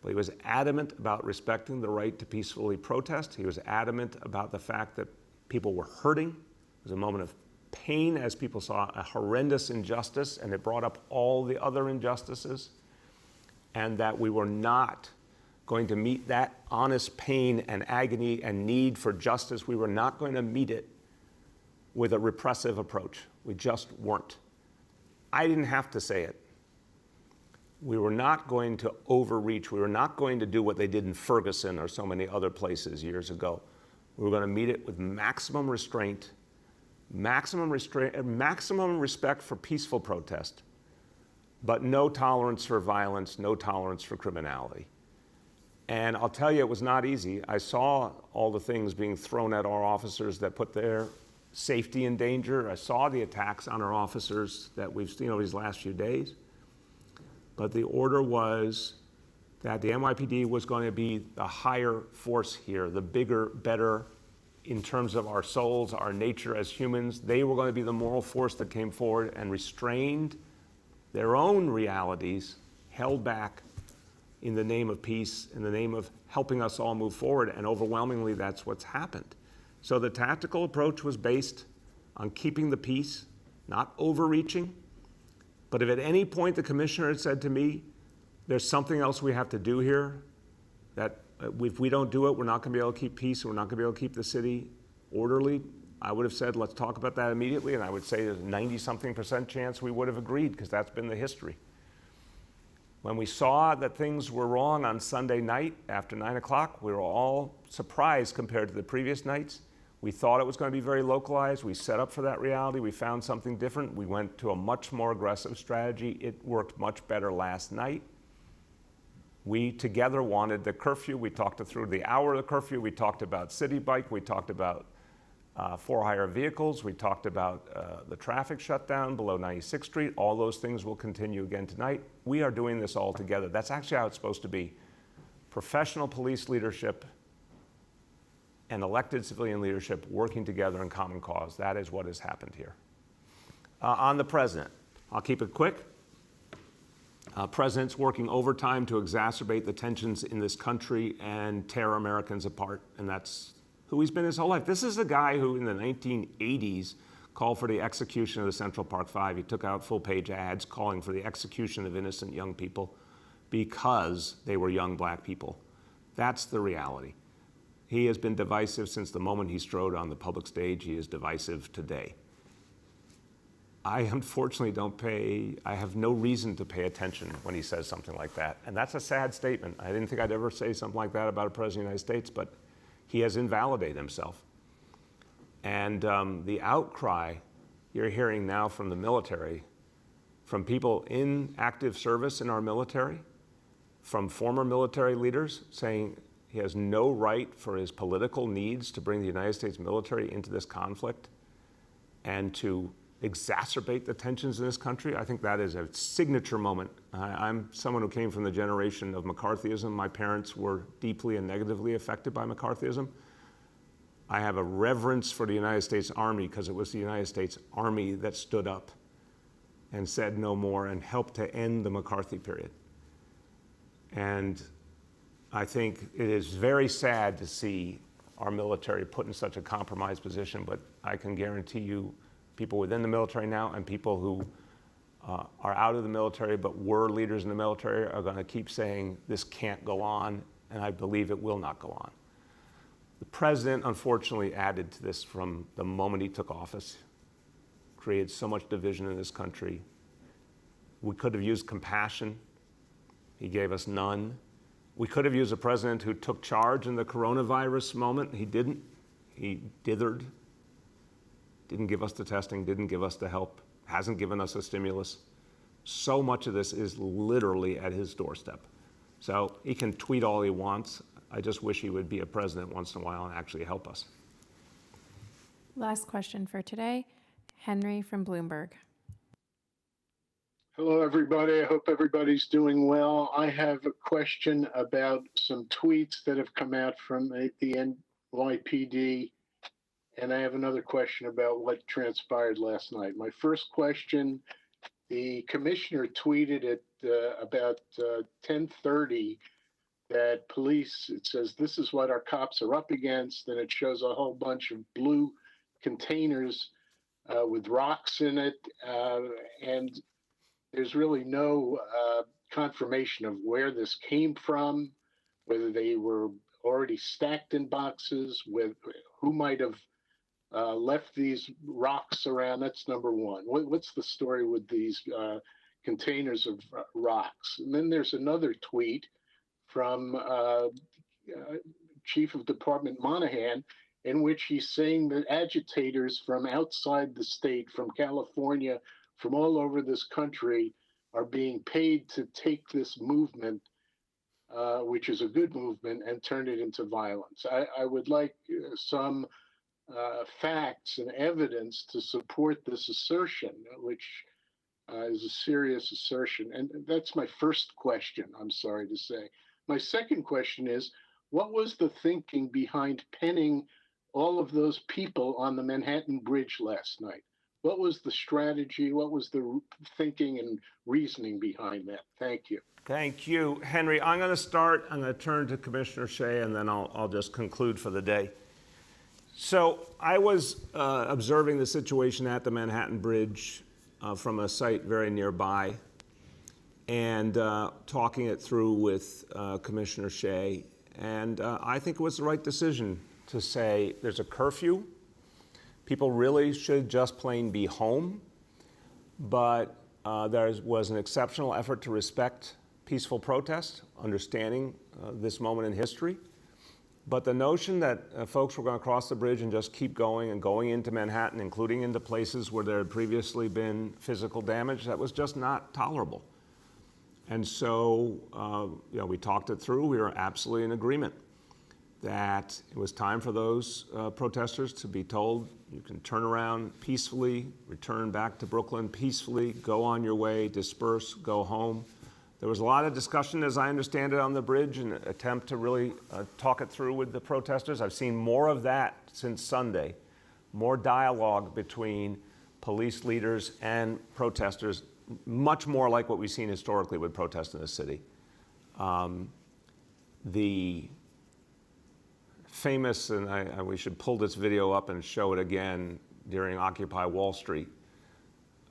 but he was adamant about respecting the right to peacefully protest. He was adamant about the fact that people were hurting. It was a moment of pain as people saw a horrendous injustice, and it brought up all the other injustices, and that we were not going to meet that honest pain and agony and need for justice. We were not going to meet it with a repressive approach. We just weren't. I didn't have to say it. We were not going to overreach. We were not going to do what they did in Ferguson or so many other places years ago. We were going to meet it with maximum restraint, maximum respect for peaceful protest, but no tolerance for violence, no tolerance for criminality. And I'll tell you, it was not easy. I saw all the things being thrown at our officers that put their safety in danger. I saw the attacks on our officers that we've seen over these last few days. But the order was that the NYPD was going to be the higher force here, the bigger, better in terms of our souls, our nature as humans. They were going to be the moral force that came forward and restrained their own realities, held back in the name of peace, in the name of helping us all move forward. And overwhelmingly, that's what's happened. So the tactical approach was based on keeping the peace, not overreaching. But if at any point the commissioner had said to me, there's something else we have to do here, that if we don't do it, we're not going to be able to keep peace, and we're not going to be able to keep the city orderly, I would have said, let's talk about that immediately. And I would say there's a 90-something% chance we would have agreed, because that's been the history. When we saw that things were wrong on Sunday night after 9 o'clock, we were all surprised compared to the previous nights. We thought it was going to be very localized. We set up for that reality. We found something different. We went to a much more aggressive strategy. It worked much better last night. We together wanted the curfew. We talked through the hour of the curfew. We talked about city bike. We talked about for-hire vehicles. We talked about the traffic shutdown below 96th Street. All those things will continue again tonight. We are doing this all together. That's actually how it's supposed to be. Professional police leadership and elected civilian leadership working together in common cause. That is what has happened here. On the president, I'll keep it quick. President's working overtime to exacerbate the tensions in this country and tear Americans apart, and that's who he's been his whole life. This is the guy who in the 1980s called for the execution of the Central Park Five. He took out full-page ads calling for the execution of innocent young people because they were young black people. That's the reality. He has been divisive since the moment he strode on the public stage. He is divisive today. I unfortunately I have no reason to pay attention when he says something like that. And that's a sad statement. I didn't think I'd ever say something like that about a president of the United States, but he has invalidated himself. And the outcry you're hearing now from the military, from people in active service in our military, from former military leaders saying he has no right for his political needs to bring the United States military into this conflict and to exacerbate the tensions in this country. I think that is a signature moment. I'm someone who came from the generation of McCarthyism. My parents were deeply and negatively affected by McCarthyism. I have a reverence for the United States Army because it was the United States Army that stood up and said no more and helped to end the McCarthy period. And I think it is very sad to see our military put in such a compromised position, but I can guarantee you people within the military now and people who are out of the military but were leaders in the military are going to keep saying this can't go on, and I believe it will not go on. The president, unfortunately, added to this from the moment he took office, created so much division in this country. We could have used compassion. He gave us none. We could have used a president who took charge in the coronavirus moment. He didn't. He dithered. Didn't give us the testing, didn't give us the help, hasn't given us a stimulus. So much of this is literally at his doorstep. So he can tweet all he wants. I just wish he would be a president once in a while and actually help us. Last question for today, Henry from Bloomberg. Hello, everybody. I hope everybody's doing well. I have a question about some tweets that have come out from the NYPD, and I have another question about what transpired last night. My first question, the commissioner tweeted at about 10:30 that police, it says, this is what our cops are up against, and it shows a whole bunch of blue containers with rocks in it, and there's really no confirmation of where this came from, whether they were already stacked in boxes, with who might have left these rocks around. That's number one. What's the story with these containers of rocks? And then there's another tweet from Chief of Department Monahan, in which he's saying that agitators from outside the state, from California, from all over this country, are being paid to take this movement, which is a good movement, and turn it into violence. I would like some facts and evidence to support this assertion, which is a serious assertion. And that's my first question, I'm sorry to say. My second question is, what was the thinking behind penning all of those people on the Manhattan Bridge last night? What was the strategy? What was the thinking and reasoning behind that? Thank you. Thank you, Henry. I'm going to start. I'm going to turn to Commissioner Shea, and then I'll just conclude for the day. So I was observing the situation at the Manhattan Bridge from a site very nearby, and talking it through with Commissioner Shea. And I think it was the right decision to say there's a curfew. People really should just plain be home. But there was an exceptional effort to respect peaceful protest, understanding this moment in history. But the notion that folks were going to cross the bridge and just keep going and going into Manhattan, including into places where there had previously been physical damage, that was just not tolerable. And so, we talked it through. We were absolutely in agreement that it was time for those protesters to be told, you can turn around peacefully, return back to Brooklyn peacefully, go on your way, disperse, go home. There was a lot of discussion, as I understand it, on the bridge, and an attempt to really talk it through with the protesters. I've seen more of that since Sunday, more dialogue between police leaders and protesters, much more like what we've seen historically with protests in the city. The famous, and we should pull this video up and show it again during Occupy Wall Street,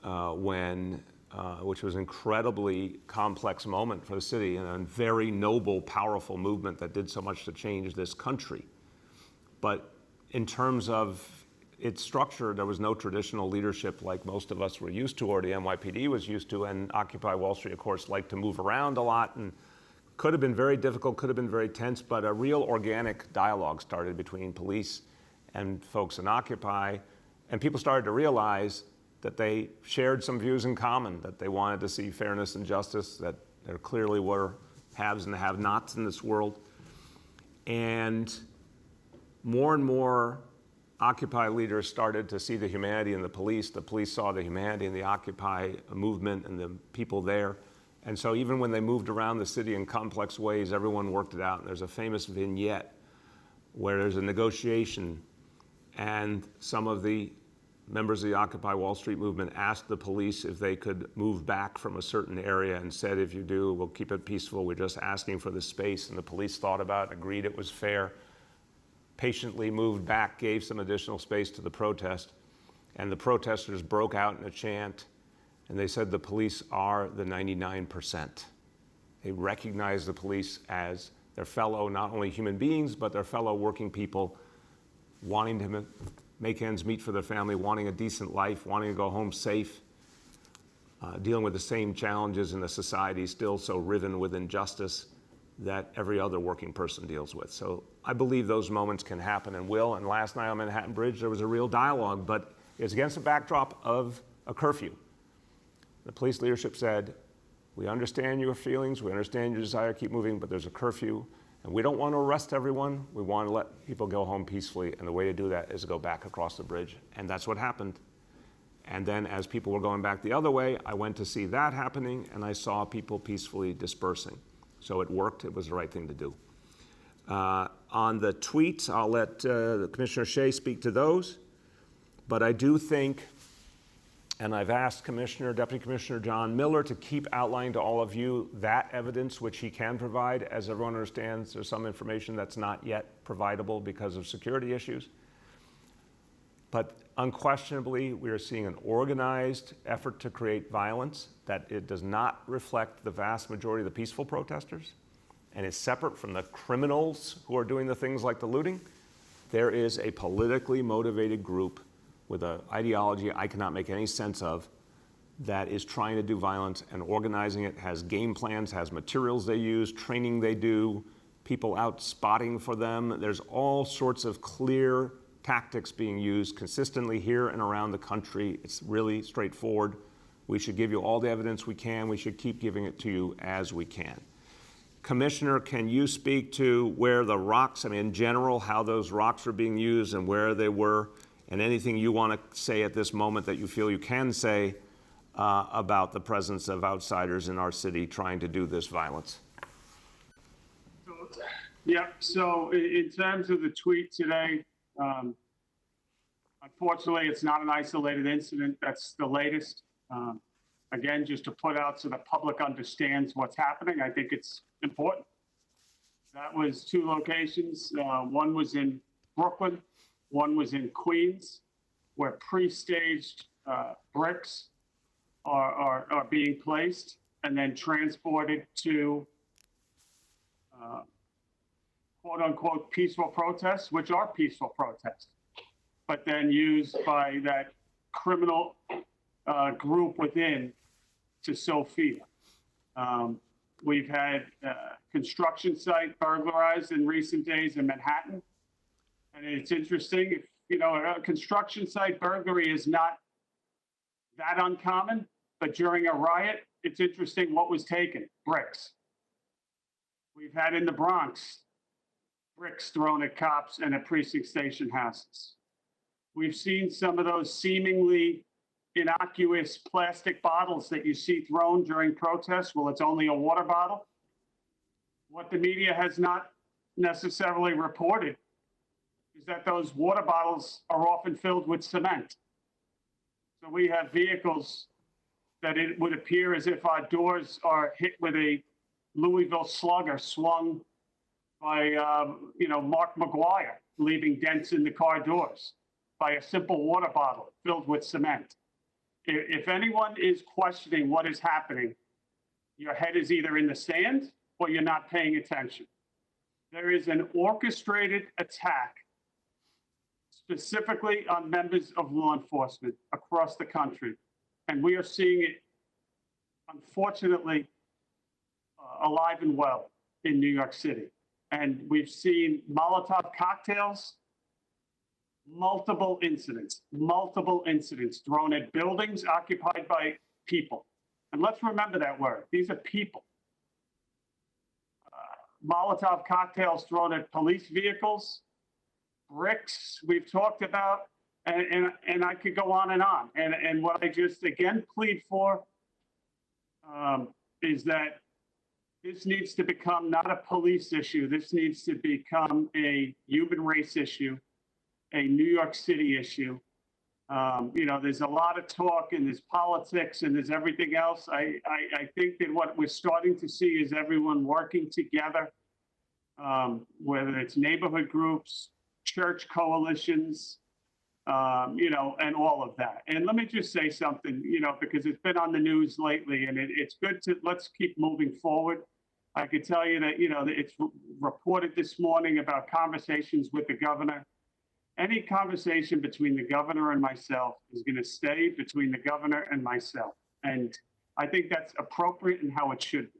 which was an incredibly complex moment for the city and a very noble, powerful movement that did so much to change this country. But in terms of its structure, there was no traditional leadership like most of us were used to, or the NYPD was used to, and Occupy Wall Street, of course, liked to move around a lot, and could have been very difficult, could have been very tense, but a real organic dialogue started between police and folks in Occupy, and people started to realize that they shared some views in common, that they wanted to see fairness and justice, that there clearly were haves and have-nots in this world. And more Occupy leaders started to see the humanity in the police saw the humanity in the Occupy movement and the people there. And so even when they moved around the city in complex ways, everyone worked it out. And there's a famous vignette where there's a negotiation, and some of the members of the Occupy Wall Street movement asked the police if they could move back from a certain area and said, if you do, we'll keep it peaceful. We're just asking for the space. And the police thought about it, agreed it was fair, patiently moved back, gave some additional space to the protest. And the protesters broke out in a chant, and they said the police are the 99%. They recognize the police as their fellow, not only human beings, but their fellow working people wanting to make ends meet for their family, wanting a decent life, wanting to go home safe, dealing with the same challenges in a society still so riven with injustice that every other working person deals with. So I believe those moments can happen and will. And last night on Manhattan Bridge, there was a real dialogue, but it's against the backdrop of a curfew. The police leadership said, we understand your feelings, we understand your desire to keep moving, but there's a curfew, and we don't want to arrest everyone. We want to let people go home peacefully, and the way to do that is to go back across the bridge. And that's what happened. And then as people were going back the other way, I went to see that happening, and I saw people peacefully dispersing. So it worked. It was the right thing to do. On the tweets, I'll let Commissioner Shea speak to those. But I do think, and I've asked Deputy Commissioner John Miller to keep outlining to all of you that evidence which he can provide. As everyone understands, there's some information that's not yet providable because of security issues. But unquestionably, we are seeing an organized effort to create violence, that it does not reflect the vast majority of the peaceful protesters, and is separate from the criminals who are doing the things like the looting. There is a politically motivated group with an ideology I cannot make any sense of that is trying to do violence and organizing it, has game plans, has materials they use, training they do, people out spotting for them. There's all sorts of clear tactics being used consistently here and around the country. It's really straightforward. We should give you all the evidence we can. We should keep giving it to you as we can. Commissioner, can you speak to where the rocks, in general, how those rocks are being used and where they were, and anything you want to say at this moment that you feel you can say about the presence of outsiders in our city trying to do this violence? Yeah, so in terms of the tweet today, unfortunately, it's not an isolated incident. That's the latest. Again, just to put out so the public understands what's happening, I think it's important. That was two locations. One was in Brooklyn, one was in Queens, where pre-staged bricks are being placed and then transported to quote unquote peaceful protests, which are peaceful protests, but then used by that criminal group within to sow fear. We've had construction site burglarized in recent days in Manhattan. And it's interesting, if, you know, a construction site burglary is not that uncommon, but during a riot, it's interesting what was taken, bricks. We've had in the Bronx, bricks thrown at cops and at precinct station houses. We've seen some of those seemingly innocuous plastic bottles that you see thrown during protests. Well, it's only a water bottle. What the media has not necessarily reported is that those water bottles are often filled with cement. So we have vehicles that it would appear as if our doors are hit with a Louisville Slugger swung by, you know, Mark McGuire, leaving dents in the car doors by a simple water bottle filled with cement. If anyone is questioning what is happening, your head is either in the sand or you're not paying attention. There is an orchestrated attack specifically on members of law enforcement across the country. And we are seeing it, unfortunately, alive and well in New York City. And we've seen Molotov cocktails, multiple incidents thrown at buildings occupied by people. And let's remember that word. These are people. Molotov cocktails thrown at police vehicles, bricks we've talked about, and I could go on and on. And what I just again plead for is that this needs to become not a police issue. This needs to become a human race issue, a New York City issue. You know, there's a lot of talk and there's politics and there's everything else. I think that what we're starting to see is everyone working together, whether it's neighborhood groups, church coalitions, you know, and all of that. And let me just say something, you know, because it's been on the news lately and it's good to, let's keep moving forward. I could tell you that, you know, it's reported this morning about conversations with the governor. Any conversation between the governor and myself is going to stay between the governor and myself. And I think that's appropriate and how it should be.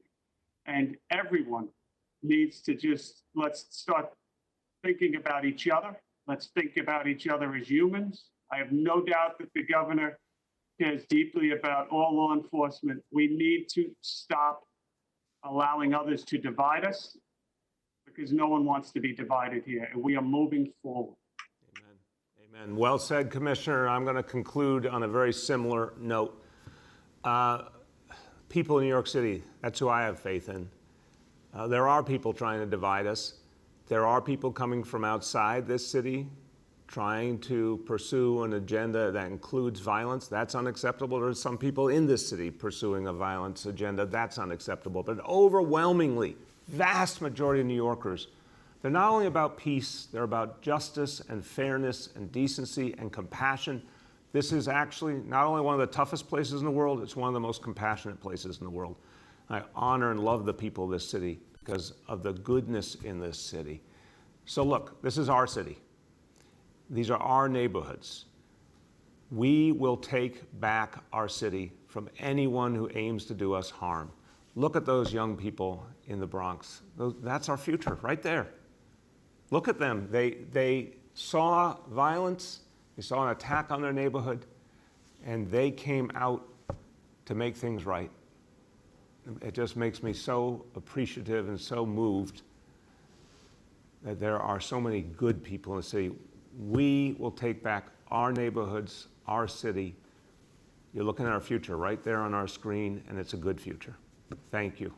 And everyone needs to just, let's start thinking about each other. Let's think about each other as humans. I have no doubt that the governor cares deeply about all law enforcement. We need to stop allowing others to divide us because no one wants to be divided here. And we are moving forward. Amen. Well said, Commissioner. I'm going to conclude on a very similar note. People in New York City, that's who I have faith in. There are people trying to divide us. There are people coming from outside this city trying to pursue an agenda that includes violence. That's unacceptable. There's some people in this city pursuing a violence agenda. That's unacceptable. But overwhelmingly, vast majority of New Yorkers, they're not only about peace, they're about justice and fairness and decency and compassion. This is actually not only one of the toughest places in the world, it's one of the most compassionate places in the world. I honor and love the people of this city because of the goodness in this city. So look, this is our city. These are our neighborhoods. We will take back our city from anyone who aims to do us harm. Look at those young people in the Bronx. That's our future right there. Look at them. They saw violence, they saw an attack on their neighborhood, and they came out to make things right. It just makes me so appreciative and so moved that there are so many good people in the city. We will take back our neighborhoods, our city. You're looking at our future right there on our screen, and it's a good future. Thank you.